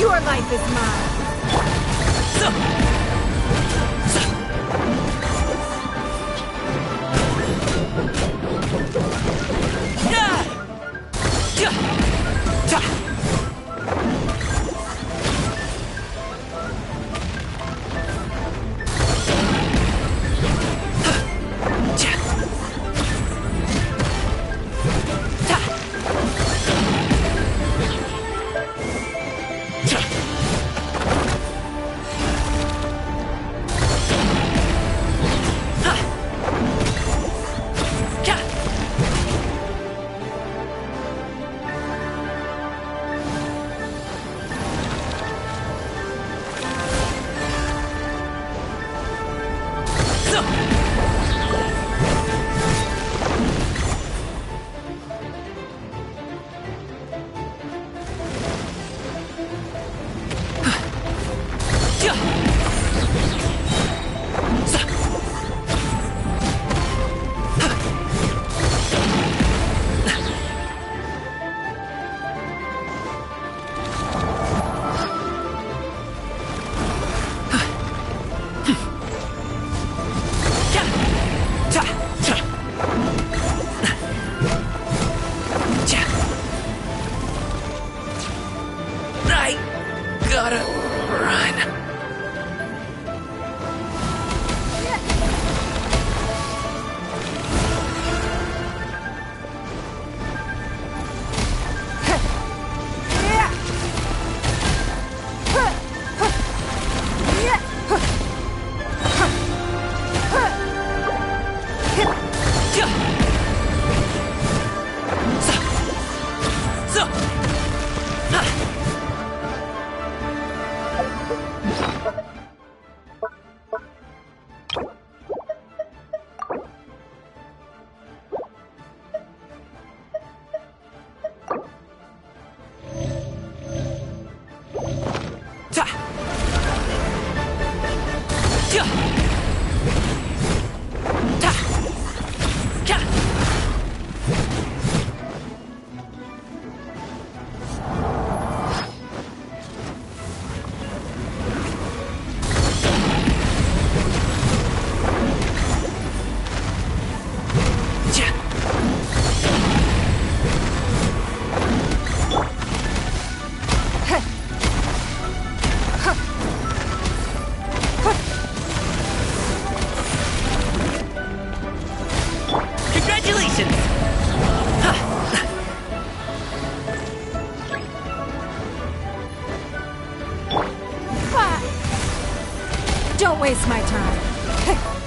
Speaker 5: Your life is mine!
Speaker 1: So. So. Yeah. Ja. Ta. Ja. Ta. Ta. Ha. Ja. So. Ja. Sa. Ja. Ta. Ta. Ja. I gotta run. Ja. Sa. So. Ha.
Speaker 14: Don't waste my time.